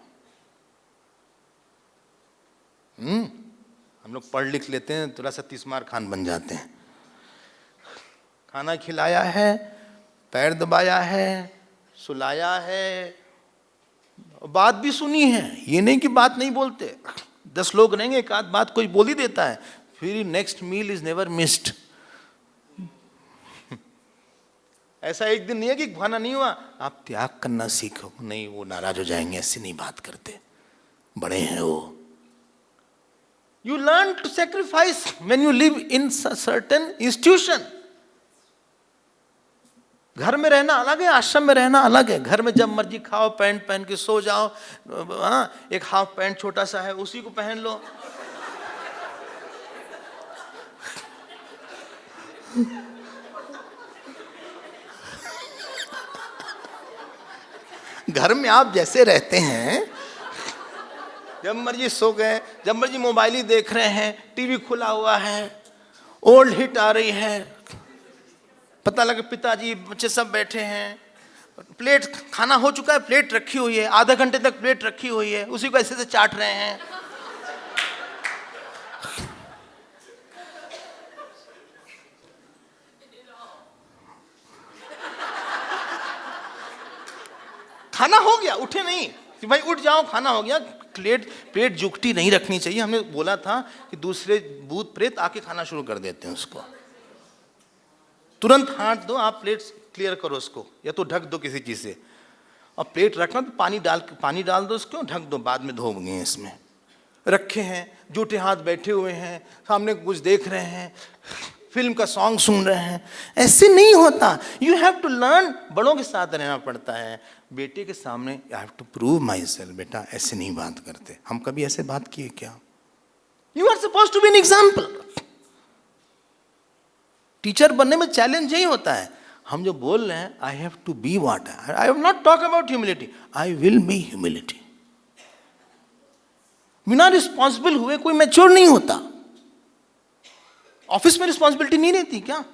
हम लोग पढ़ लिख लेते हैं, थोड़ा सा तीसमार खान बन जाते हैं। खाना खिलाया है, पैर दबाया है, सुलाया है, बात भी सुनी है। ये नहीं कि बात नहीं बोलते, 10 लोग रहेंगे, एक आध बात कोई बोल ही देता है, फिर next meal is never missed. ऐसा एक दिन नहीं है कि खाना नहीं हुआ, आप त्याग करना सीखो। नहीं, वो नाराज हो जाएंगे, ऐसे नहीं बात करते, बड़े हैं वो। You learn to sacrifice when you live in certain institution। घर में रहना अलग है, आश्रम में रहना अलग है। घर में जब मर्जी खाओ, पैंट पहन के सो जाओ, हाँ, एक हाफ पैंट छोटा सा है उसी को पहन लो। घर में आप जैसे रहते हैं, जब मर्जी सो गए, जब मर्जी मोबाइल ही देख रहे हैं, टीवी खुला हुआ है, ओल्ड हिट आ रही है, पता लगे पिताजी बच्चे सब बैठे हैं, प्लेट खाना हो चुका है, प्लेट रखी हुई है, आधा घंटे तक प्लेट रखी हुई है, उसी को ऐसे से चाट रहे हैं। खाना हो गया, उठे नहीं कि भाई उठ जाओ, खाना हो गया। प्लेट जुगटी नहीं रखनी चाहिए। हमने बोला था कि दूसरे भूत प्रेत आके खाना शुरू कर देते हैं उसको। तुरंत हाथ दो, आप प्लेट क्लियर करो उसको, या तो ढक दो किसी चीज से। और प्लेट रखना तो पानी डाल दो उसको, ढक दो, बाद में धोएंगे। इसमें रखे हैं, जूठे हाथ बैठे हुए हैं, सामने कुछ देख रहे हैं, फिल्म का सॉन्ग सुन रहे हैं। ऐसे नहीं होता। You have to learn. बड़ों के साथ रहना पड़ता है। बेटे के सामने I have to prove myself. बेटा ऐसे नहीं बात करते। हम कभी ऐसे बात किए क्या? You are suppose to be an example. Teacher बनने में चैलेंज यही होता है। हम जो बोल रहे हैं, I have to be what I have not talk about humility, I will be humility. बिना रिस्पॉन्सिबल हुए कोई मैच्योर नहीं होता। ऑफिस में रिस्पॉन्सिबिलिटी नहीं रहती क्या?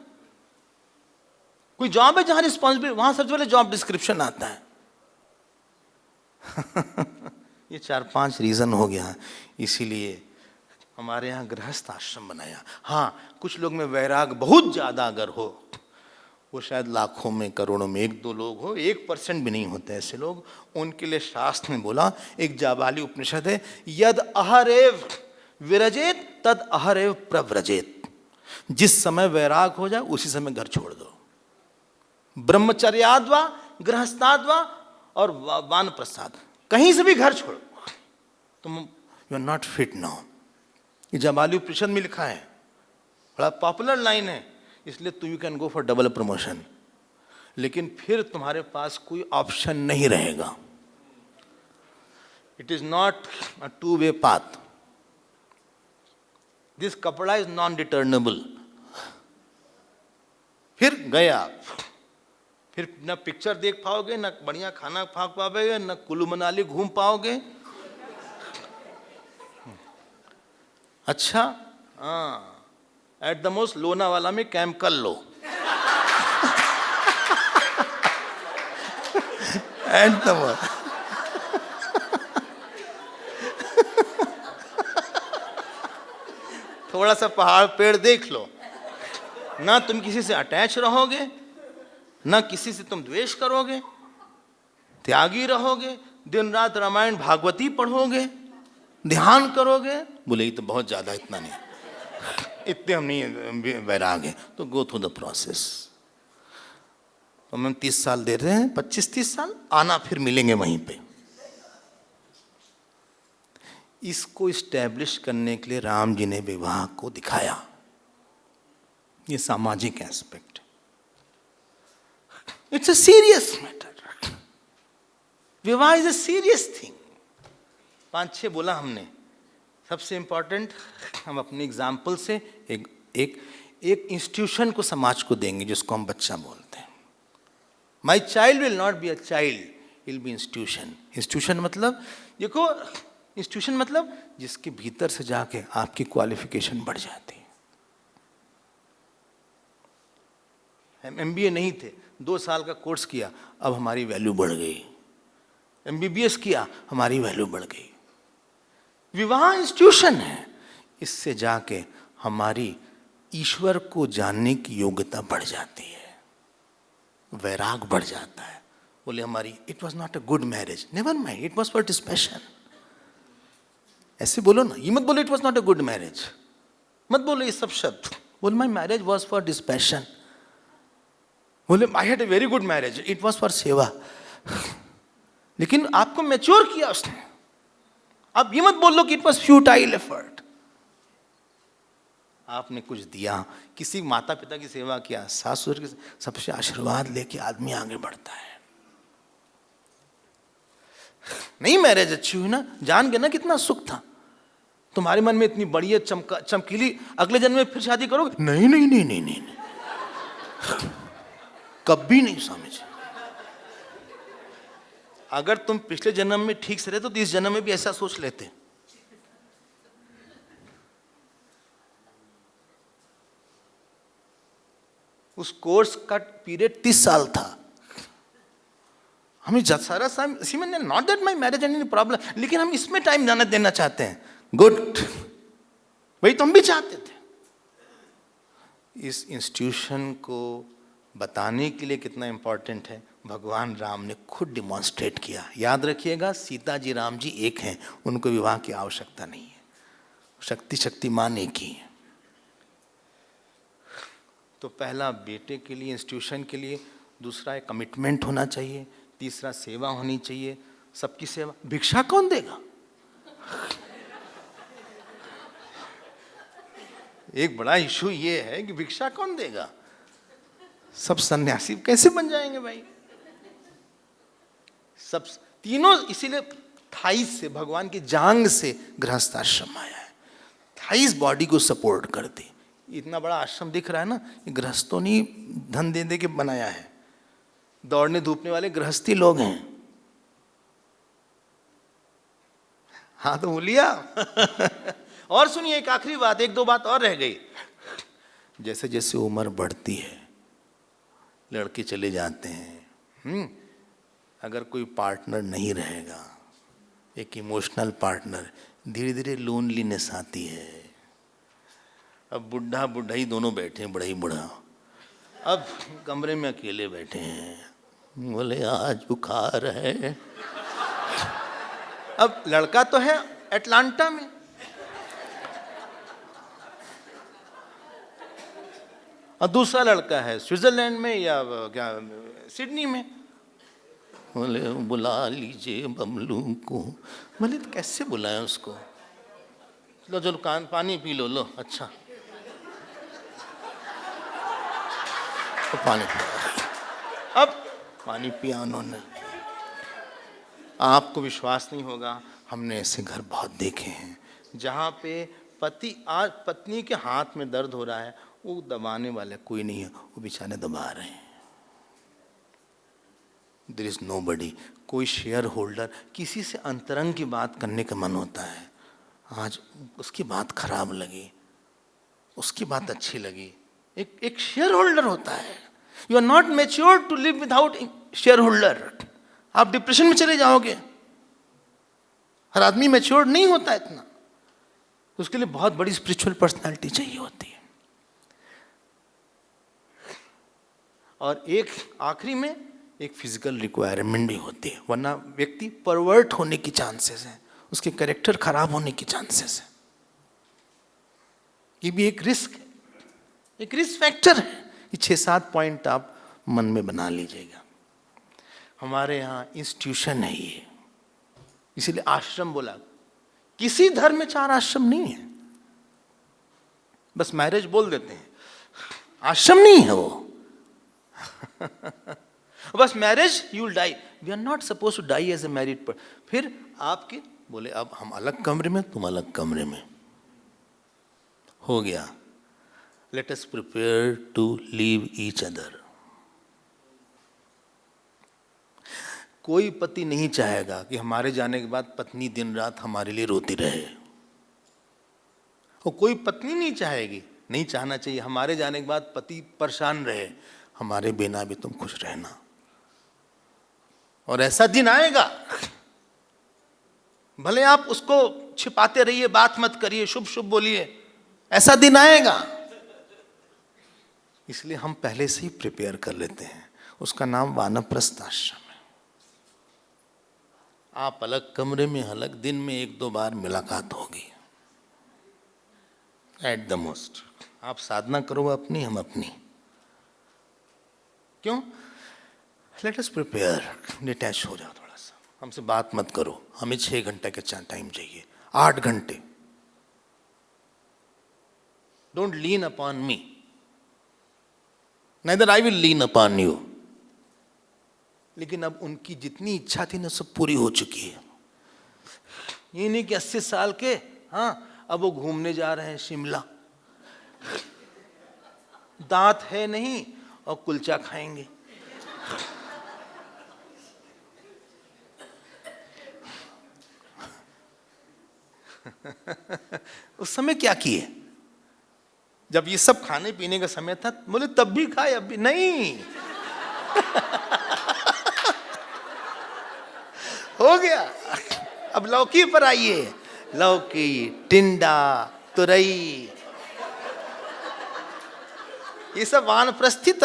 कोई जॉब है जहां रिस्पॉन्सिबिलिटी, वहां सबसे पहले जॉब डिस्क्रिप्शन आता है। ये 4-5 रीजन हो गया, इसीलिए हमारे यहाँ गृहस्थ आश्रम बनाया। हाँ, कुछ लोग में वैराग बहुत ज्यादा अगर हो, वो शायद लाखों में करोड़ों में 1-2 लोग हो, 1% भी नहीं होते ऐसे लोग। उनके लिए शास्त्र ने बोला, एक जाबाली उपनिषद है, यद अहरेव विरजेत तद अहरेव प्रव्रजेत। जिस समय वैराग हो जाए उसी समय घर छोड़ दो। ब्रह्मचर्याद्वा, गृहस्थाद्वा और वानप्रस्थाद, कहीं से भी घर छोड़ो, तुम you are not fit now. ये जमाली उपनिषद में लिखा है, बड़ा पॉपुलर लाइन है, इसलिए तो you can go for double promotion. लेकिन फिर तुम्हारे पास कोई ऑप्शन नहीं रहेगा। It is not a two way path. This कपड़ा इज नॉन रिटर्नेबल। फिर गए आप, फिर न पिक्चर देख पाओगे, न बढ़िया खाना खा पाओगे, न कुल्लू मनाली घूम पाओगे। अच्छा, हाँ, एट द मोस्ट लोनावाला में कैंप कर लो। एट द मोस्ट थोड़ा सा पहाड़ पेड़ देख लो। ना तुम किसी से अटैच रहोगे, ना किसी से तुम द्वेष करोगे, त्यागी रहोगे, दिन रात रामायण भागवती पढ़ोगे, ध्यान करोगे। बोले ये तो बहुत ज्यादा, इतना नहीं, इतने हम नहीं वैराग हैं। तो गो थ्रू द प्रोसेस। तो हम 30 साल दे रहे हैं, 25-30 साल आना, फिर मिलेंगे वहीं पे। इसको इस्टेब्लिश करने के लिए राम जी ने विवाह को दिखाया। ये सामाजिक aspect, it's a serious matter. विवाह इज अ सीरियस थिंग। 5-6 बोला हमने। सबसे इंपॉर्टेंट हम अपने एग्जाम्पल से एक इंस्टीट्यूशन को, समाज को देंगे जिसको हम बच्चा बोलते हैं। My child will not be a child, will be institution. Institution मतलब, देखो, इंस्टीट्यूशन मतलब जिसके भीतर से जाके आपकी क्वालिफिकेशन बढ़ जाती है। हम MBA नहीं थे, 2 साल का कोर्स किया, अब हमारी वैल्यू बढ़ गई। MBBS किया, हमारी वैल्यू बढ़ गई। विवाह इंस्टीट्यूशन है, इससे जाके हमारी ईश्वर को जानने की योग्यता बढ़ जाती है, वैराग बढ़ जाता है। बोले हमारी it was not a good marriage, never mind, it was for dispassion. ऐसे बोलो ना, ये मत बोलो it was not a good marriage, मत बोलो ये सब शब्द। बोल my marriage was for dispassion. बोले I had a very good marriage, it was for सेवा। लेकिन आपको मैच्योर किया उसने। अब ये मत बोलो कि इट वॉज फ्यूटाइल एफर्ट। आपने कुछ दिया, किसी माता पिता की सेवा किया, सासुर की, सबसे आशीर्वाद लेके आदमी आगे बढ़ता है। नहीं मैरिज अच्छी हुई ना, जान गए ना कितना सुख था। तुम्हारे मन में इतनी बढ़िया चमकीली, अगले जन्म में फिर शादी करोगे? नहीं नहीं नहीं नहीं नहीं, नहीं। कभी नहीं समझ। अगर तुम पिछले जन्म में ठीक से रहे तो इस जन्म में भी ऐसा सोच लेते। उस कोर्स का पीरियड 30 साल था। हमें सारा इसी में, not that my marriage any problem, लेकिन हम इसमें टाइम जाना देना चाहते हैं। गुड, वही तो हम भी चाहते थे। इस इंस्टीट्यूशन को बताने के लिए कितना इंपॉर्टेंट है, भगवान राम ने खुद डिमॉन्स्ट्रेट किया। याद रखिएगा, सीता जी राम जी एक हैं, उनको विवाह की आवश्यकता नहीं है। शक्तिमान एक ही है। तो पहला बेटे के लिए, इंस्टीट्यूशन के लिए, दूसरा एक कमिटमेंट होना चाहिए, तीसरा सेवा होनी चाहिए, सबकी सेवा। भिक्षा कौन देगा? एक बड़ा इशू ये है कि भिक्षा कौन देगा? सब सन्यासी कैसे बन जाएंगे भाई? सब तीनों, इसीलिए थाइस से, भगवान की जांग से गृहस्थ आश्रम आया है। थाइस बॉडी को सपोर्ट करती। इतना बड़ा आश्रम दिख रहा है ना, ये गृहस्थों ने धन दे दे के बनाया है। दौड़ने धूपने वाले गृहस्थी लोग हैं। हाँ तो बोलिया। और सुनिए, एक आखिरी बात, 1-2 बात और रह गई। जैसे जैसे उम्र बढ़ती है, लड़के चले जाते हैं, अगर कोई पार्टनर नहीं रहेगा, एक इमोशनल पार्टनर, धीरे धीरे लोनलीनेस आती है। अब बुढ़ा बुढ़ाई दोनों बैठे हैं, बुढ़ाई बुढ़ा, अब कमरे में अकेले बैठे हैं। बोले आज बुखार है। अब लड़का तो है अटलांटा में, और दूसरा लड़का है स्विट्जरलैंड में या क्या सिडनी में। बोले बुला लीजिए बबलू को। बोले तो कैसे बुलाएं उसको? लो चलो कान पानी पी लो, लो अच्छा तो पानी पिया। अब पानी पिया उन्होंने। आपको विश्वास नहीं होगा, हमने ऐसे घर बहुत देखे हैं जहाँ पे पति आज पत्नी के हाथ में दर्द हो रहा है, वो दबाने वाला कोई नहीं है, वो बेचारे दबा रहे हैं। There is nobody. कोई शेयर होल्डर, किसी से अंतरंग की बात करने का मन होता है, आज उसकी बात खराब लगी, उसकी बात अच्छी लगी, एक शेयर होल्डर होता है। You are not mature to live without shareholder. आप डिप्रेशन में चले जाओगे। हर आदमी मैच्योर नहीं होता इतना, उसके लिए बहुत बड़ी स्पिरिचुअल पर्सनालिटी चाहिए होती है। और एक आखिरी में एक फिजिकल रिक्वायरमेंट भी होती है, वरना व्यक्ति परवर्ट होने की चांसेस है, उसके कैरेक्टर खराब होने की चांसेस है। ये भी एक रिस्क है, एक रिस्क फैक्टर है। ये 6-7 पॉइंट आप मन में बना लीजिएगा। हमारे यहाँ इंस्टीट्यूशन है ये, इसीलिए आश्रम बोला। किसी धर्म में 4 आश्रम नहीं है, बस मैरिज बोल देते हैं, आश्रम नहीं है वो। बस marriage you will die, we are not suppose to die as a married पर। फिर आपके बोले अब हम अलग कमरे में, तुम अलग कमरे में, हो गया। Let us prepare to leave each other. कोई पति नहीं चाहेगा कि हमारे जाने के बाद पत्नी दिन रात हमारे लिए रोती रहे, और कोई पत्नी नहीं चाहेगी, नहीं चाहना चाहिए हमारे जाने के बाद पति परेशान रहे, हमारे बिना भी तुम खुश रहना। और ऐसा दिन आएगा, भले आप उसको छिपाते रहिए, बात मत करिए, शुभ शुभ बोलिए, ऐसा दिन आएगा। इसलिए हम पहले से ही प्रिपेयर कर लेते हैं। उसका नाम वानप्रस्थ आश्रम है। आप अलग कमरे में, अलग दिन में 1-2 बार मुलाकात होगी एट द मोस्ट। आप साधना करो अपनी, हम अपनी। क्यों? लेट अस प्रिपेयर, डिटैच हो जाओ थोड़ा सा, हमसे बात मत करो। हमें 6 घंटे का टाइम चाहिए, 8 घंटे। Don't lean upon me, neither I will lean upon you। लेकिन अब उनकी जितनी इच्छा थी ना, सब पूरी हो चुकी है। ये नहीं कि 80 साल के, हाँ अब वो घूमने जा रहे हैं शिमला, दांत है नहीं और कुलचा खाएंगे। उस समय क्या किए? जब ये सब खाने पीने का समय था, बोले तब भी खाए, अब भी नहीं। हो गया। अब लौकी पर आइए, लौकी, टिंडा, तुरई, ये सब वानप्रस्थित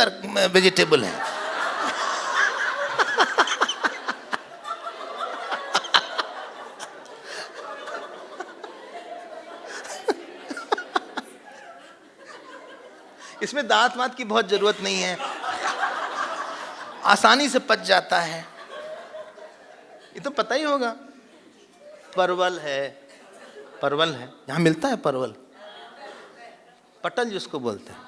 वेजिटेबल हैं। इसमें दांत वात की बहुत जरूरत नहीं है, आसानी से पच जाता है। ये तो पता ही होगा। परवल है, परवल है, यहाँ मिलता है परवल, पटल जिसको बोलते हैं,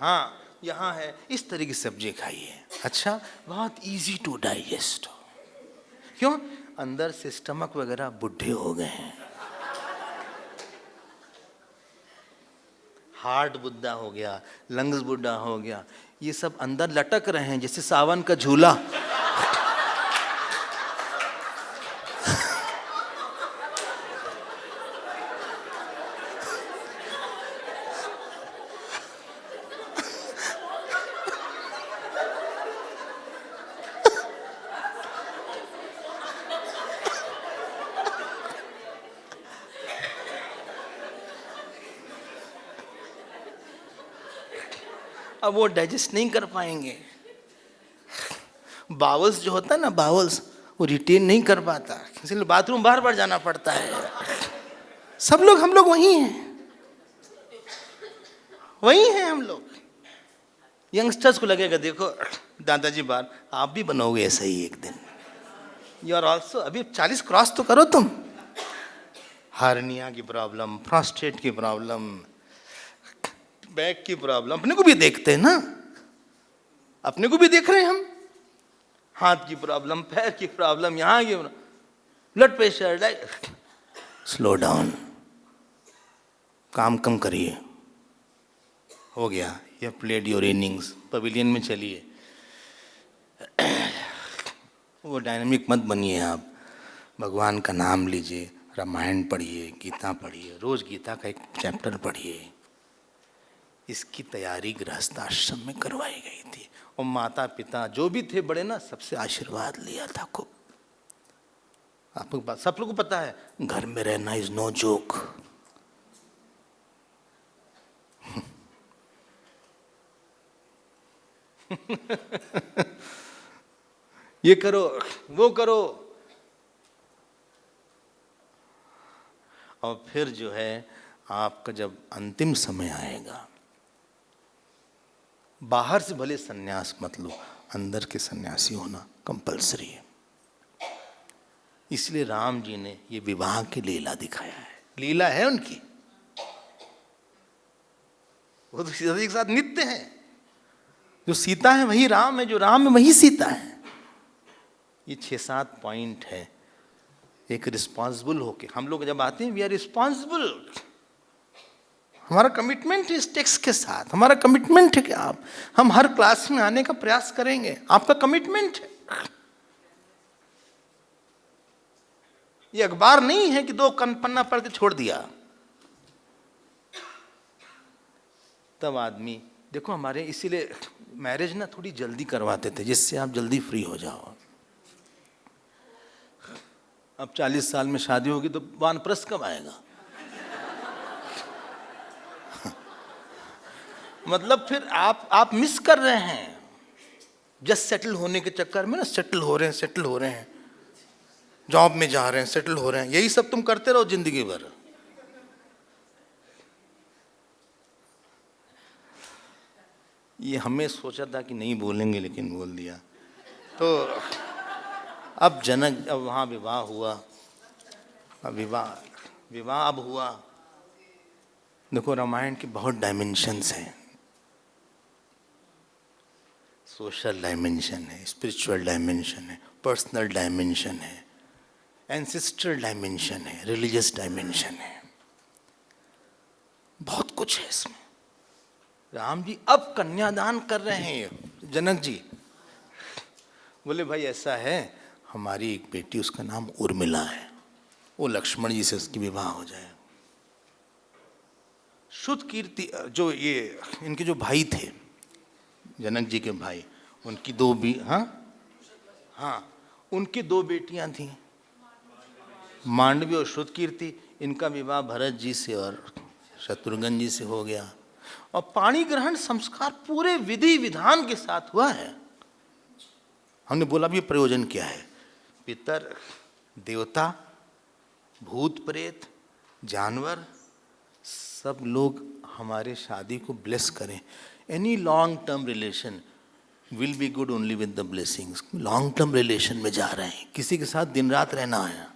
हाँ यहाँ है। इस तरह की सब्जी खाइए। अच्छा, बहुत इजी टू डाइजेस्ट। क्यों? अंदर से स्टमक वगैरह बुढ़े हो गए हैं, हार्ट बुढ़ा हो गया, लंग्स बुढ़ा हो गया, ये सब अंदर लटक रहे हैं जैसे सावन का झूला। अब वो डाइजेस्ट नहीं कर पाएंगे। बावल्स जो होता है ना, बावल्स, वो रिटेन नहीं कर पाता, इसलिए बाथरूम बार बार जाना पड़ता है। सब लोग, हम लोग वही हैं, वही हैं हम लोग। यंगस्टर्स को लगेगा देखो दादाजी बार, आप भी बनोगे ऐसा ही एक दिन। यू आर ऑल्सो, अभी 40 क्रॉस तो करो तुम। हार्निया की प्रॉब्लम, प्रोस्टेट की प्रॉब्लम, बैक की प्रॉब्लम, अपने को भी देखते हैं ना, अपने को भी देख रहे हैं हम। हाथ की प्रॉब्लम, पैर की प्रॉब्लम, यहाँ की ब्लड प्रेशर। स्लो डाउन, काम कम करिए। हो गया, यह प्लेड योर इनिंग्स, पवेलियन में चलिए। वो डायनामिक मत बनिए आप। भगवान का नाम लीजिए, रामायण पढ़िए, गीता पढ़िए, रोज गीता का एक चैप्टर पढ़िए। इसकी तैयारी गृहस्थ आश्रम में करवाई गई थी, और माता पिता जो भी थे बड़े ना, सबसे आशीर्वाद लिया था खूब। आपको सब लोग को पता है, घर में रहना इज नो जोक। ये करो, वो करो, और फिर जो है आपका जब अंतिम समय आएगा, बाहर से भले सन्यास मत लो, अंदर के सन्यासी होना कंपलसरी है। इसलिए राम जी ने ये विवाह की लीला दिखाया है। लीला है उनकी, वो तो सीता जी के साथ नित्य है। जो सीता है वही राम है, जो राम है वही सीता है। ये 6-7 पॉइंट है। एक रिस्पॉन्सिबल होके हम लोग जब आते हैं, वी आर रिस्पॉन्सिबल। हमारा कमिटमेंट है इस टेक्स्ट के साथ, हमारा कमिटमेंट है कि हम हर क्लास में आने का प्रयास करेंगे। आपका कमिटमेंट है। ये अखबार नहीं है कि 2 पन्ना पढ़ के छोड़ दिया। तब आदमी देखो, हमारे इसीलिए मैरिज ना थोड़ी जल्दी करवाते थे, जिससे आप जल्दी फ्री हो जाओ। अब 40 साल में शादी होगी तो वानप्रस्थ कब आएगा? मतलब फिर आप मिस कर रहे हैं। जस्ट सेटल होने के चक्कर में ना, सेटल हो रहे हैं, जॉब में जा रहे हैं, सेटल हो रहे हैं, यही सब तुम करते रहो जिंदगी भर। ये हमें सोचा था कि नहीं बोलेंगे, लेकिन बोल दिया। तो अब वहाँ विवाह हुआ, अब विवाह अब हुआ। देखो, रामायण के बहुत डायमेंशंस हैं। सोशल डायमेंशन है, स्पिरिचुअल डायमेंशन है, पर्सनल डायमेंशन है, एंसेस्ट्रल डायमेंशन है, रिलीजियस डायमेंशन है, बहुत कुछ है इसमें। राम जी अब कन्यादान कर रहे हैं। जनक जी बोले, भाई ऐसा है, हमारी एक बेटी, उसका नाम उर्मिला है, वो लक्ष्मण जी से उसकी विवाह हो जाए। शुद्ध कीर्ति, जो ये इनके जो भाई थे, जनक जी के भाई, उनकी 2 उनकी 2 बेटियां थीं, मांडवी और शुद्ध कीर्ति। इनका विवाह भरत जी से और शत्रुघ्न जी से हो गया, और पाणी ग्रहण संस्कार पूरे विधि विधान के साथ हुआ है। हमने बोला भी प्रयोजन क्या है? पितर, देवता, भूत प्रेत, जानवर, सब लोग हमारे शादी को ब्लेस करें। Any long term relation will be good only with the blessings. Long term relation में जा रहे हैं, किसी के साथ दिन रात रहना है।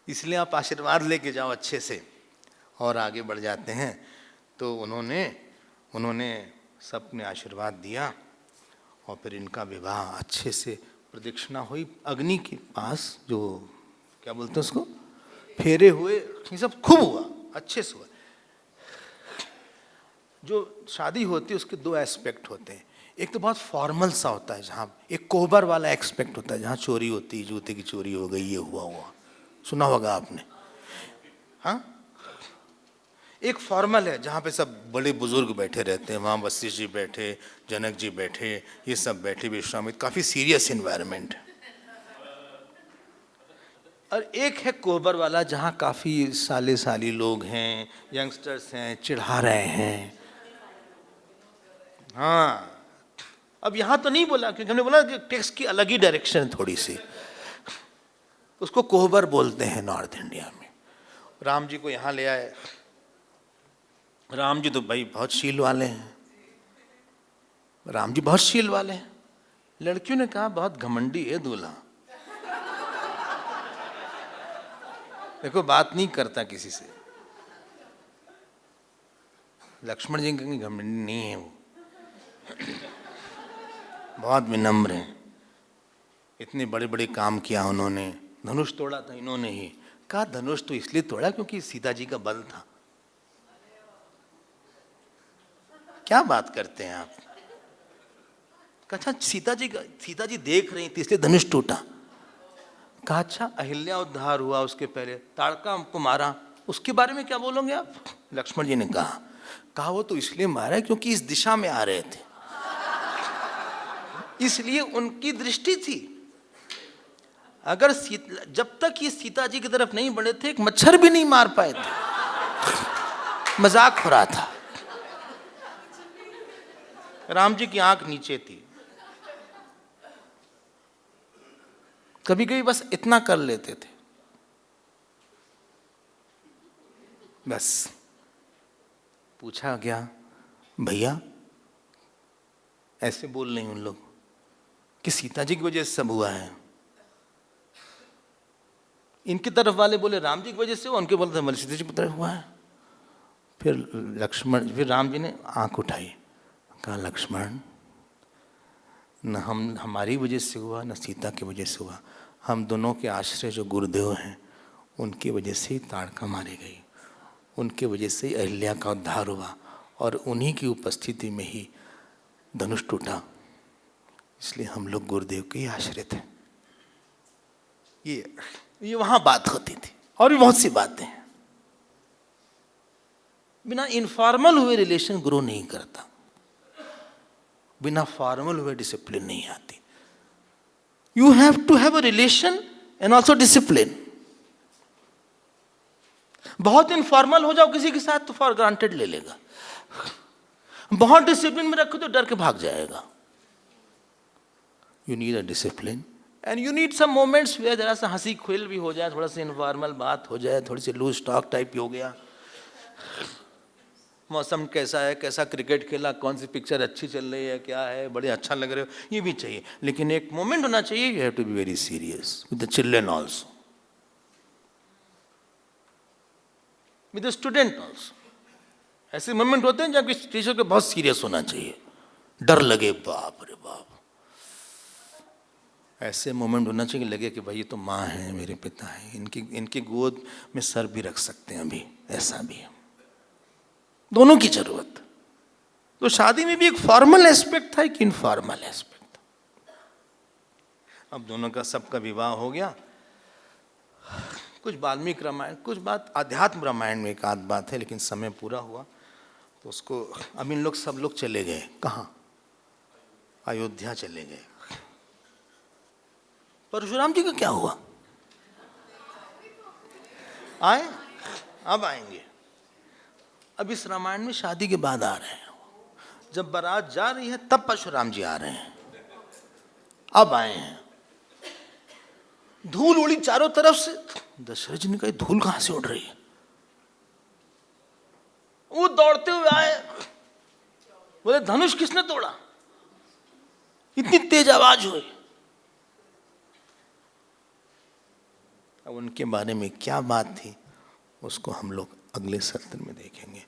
इसलिए आप आशीर्वाद लेके जाओ अच्छे से, और आगे बढ़ जाते हैं। तो उन्होंने सबने आशीर्वाद दिया, और फिर इनका विवाह अच्छे से, प्रदक्षिणा हुई अग्नि के पास, जो क्या बोलते हैं उसको, फेरे हुए, ये सब खूब हुआ, अच्छे से हुआ। जो शादी होती है उसके 2 एस्पेक्ट होते हैं। एक तो बहुत फॉर्मल सा होता है, जहाँ एक कोहबर वाला एक्सपेक्ट होता है, जहाँ चोरी होती है, जूते की चोरी हो गई, ये हुआ, सुना होगा आपने। हाँ, एक फॉर्मल है जहाँ पे सब बड़े बुजुर्ग बैठे रहते हैं, वहाँ वशिष्ठ जी बैठे, जनक जी बैठे, ये सब बैठे, विश्वामित्र, काफ़ी सीरियस इन्वायरमेंट है। और एक है कोहबर वाला, जहाँ काफ़ी साली लोग हैं, यंगस्टर्स हैं, चिढ़ा रहे हैं। हाँ, अब यहाँ तो नहीं बोला, क्योंकि हमने बोला कि टेक्स्ट की अलग ही डायरेक्शन है थोड़ी सी। उसको कोहबर बोलते हैं नॉर्थ इंडिया में। राम जी को यहाँ ले आए। राम जी तो भाई बहुत शील वाले हैं, राम जी बहुत शील वाले हैं। लड़कियों ने कहा बहुत घमंडी है दूल्हा, देखो बात नहीं करता किसी से। लक्ष्मण जी कहेंगे घमंडी नहीं है वो, बहुत विनम्र है, इतने बड़े बड़े काम किया उन्होंने, धनुष तोड़ा था इन्होंने ही। कहा धनुष तो इसलिए तोड़ा क्योंकि सीता जी का बल था। क्या बात करते हैं आप? अच्छा सीता जी देख रही थी इसलिए धनुष टूटा। कहा अच्छा अहिल्या उद्धार हुआ उसके पहले ताड़का हमको मारा, उसके बारे में क्या बोलोगे आप? लक्ष्मण जी ने कहा वो तो इसलिए मारा क्योंकि इस दिशा में आ रहे थे, इसलिए उनकी दृष्टि थी। अगर जब तक ये सीता जी की तरफ नहीं बढ़े थे एक मच्छर भी नहीं मार पाए थे। मजाक हो रहा था। राम जी की आंख नीचे थी। कभी कभी बस इतना कर लेते थे, बस पूछा गया भैया, ऐसे बोल रहे हैं उन लोग कि सीता जी की वजह से सब हुआ है। इनकी तरफ वाले बोले राम जी की वजह से हुआ, उनके बोले हमारी सीता जी की तरफ हुआ है। फिर राम जी ने आंख उठाई, कहा लक्ष्मण न हमारी वजह से हुआ न सीता की वजह से हुआ, हम दोनों के आश्रय जो गुरुदेव हैं उनकी वजह से ही ताड़का मारी गई, उनकी वजह से ही अहिल्या का उद्धार हुआ और उन्हीं की उपस्थिति में ही धनुष टूटा, इसलिए हम लोग गुरुदेव के ही आश्रित हैं। ये वहां बात होती थी। और भी बहुत सी बातें हैं। बिना इनफॉर्मल हुए रिलेशन ग्रो नहीं करता, बिना फॉर्मल हुए डिसिप्लिन नहीं आती। You have to have a relation and also discipline. बहुत इनफॉर्मल हो जाओ किसी के साथ तो फॉर ग्रांटेड ले लेगा, बहुत डिसिप्लिन में रखो तो डर के भाग जाएगा। You need a discipline and you need some moments where जरा सा हंसी खेल भी हो जाए, थोड़ा सा इनफॉर्मल बात हो जाए, थोड़ी सी लूज टॉक टाइप हो गया। मौसम कैसा है, कैसा क्रिकेट खेला, कौन सी पिक्चर अच्छी चल रही है, क्या है, बड़े अच्छा लग रहे हो, ये भी चाहिए। लेकिन एक मोमेंट होना चाहिए, you have to be very serious with the children also, with the student also. ऐसे मोमेंट होते हैं जब टीचर को बहुत सीरियस होना चाहिए, डर लगे बाप रे बाप। ऐसे मोमेंट होना चाहिए लगे कि भाई ये तो माँ है, मेरे पिता है, इनकी गोद में सर भी रख सकते हैं अभी, ऐसा भी है। दोनों की जरूरत। तो शादी में भी एक फॉर्मल एस्पेक्ट था, एक इनफॉर्मल एस्पेक्ट था। अब दोनों का सबका विवाह हो गया। कुछ वाल्मीकि रामायण, कुछ बात आध्यात्म रामायण में एक आध बात है, लेकिन समय पूरा हुआ तो उसको अब इन लोग सब लोग चले गए। कहाँ? अयोध्या चले गए। परशुराम जी का क्या हुआ? आए? अब आएंगे। अब इस रामायण में शादी के बाद आ रहे हैं। जब बारात जा रही है तब परशुराम जी आ रहे हैं, अब आए हैं। धूल उड़ी चारों तरफ से। दशरथ जी ने कहा धूल कहां से उड़ रही है? वो दौड़ते हुए आए, बोले धनुष किसने तोड़ा? इतनी तेज आवाज हुई। अब उनके बारे में क्या बात थी उसको हम लोग अगले सत्र में देखेंगे।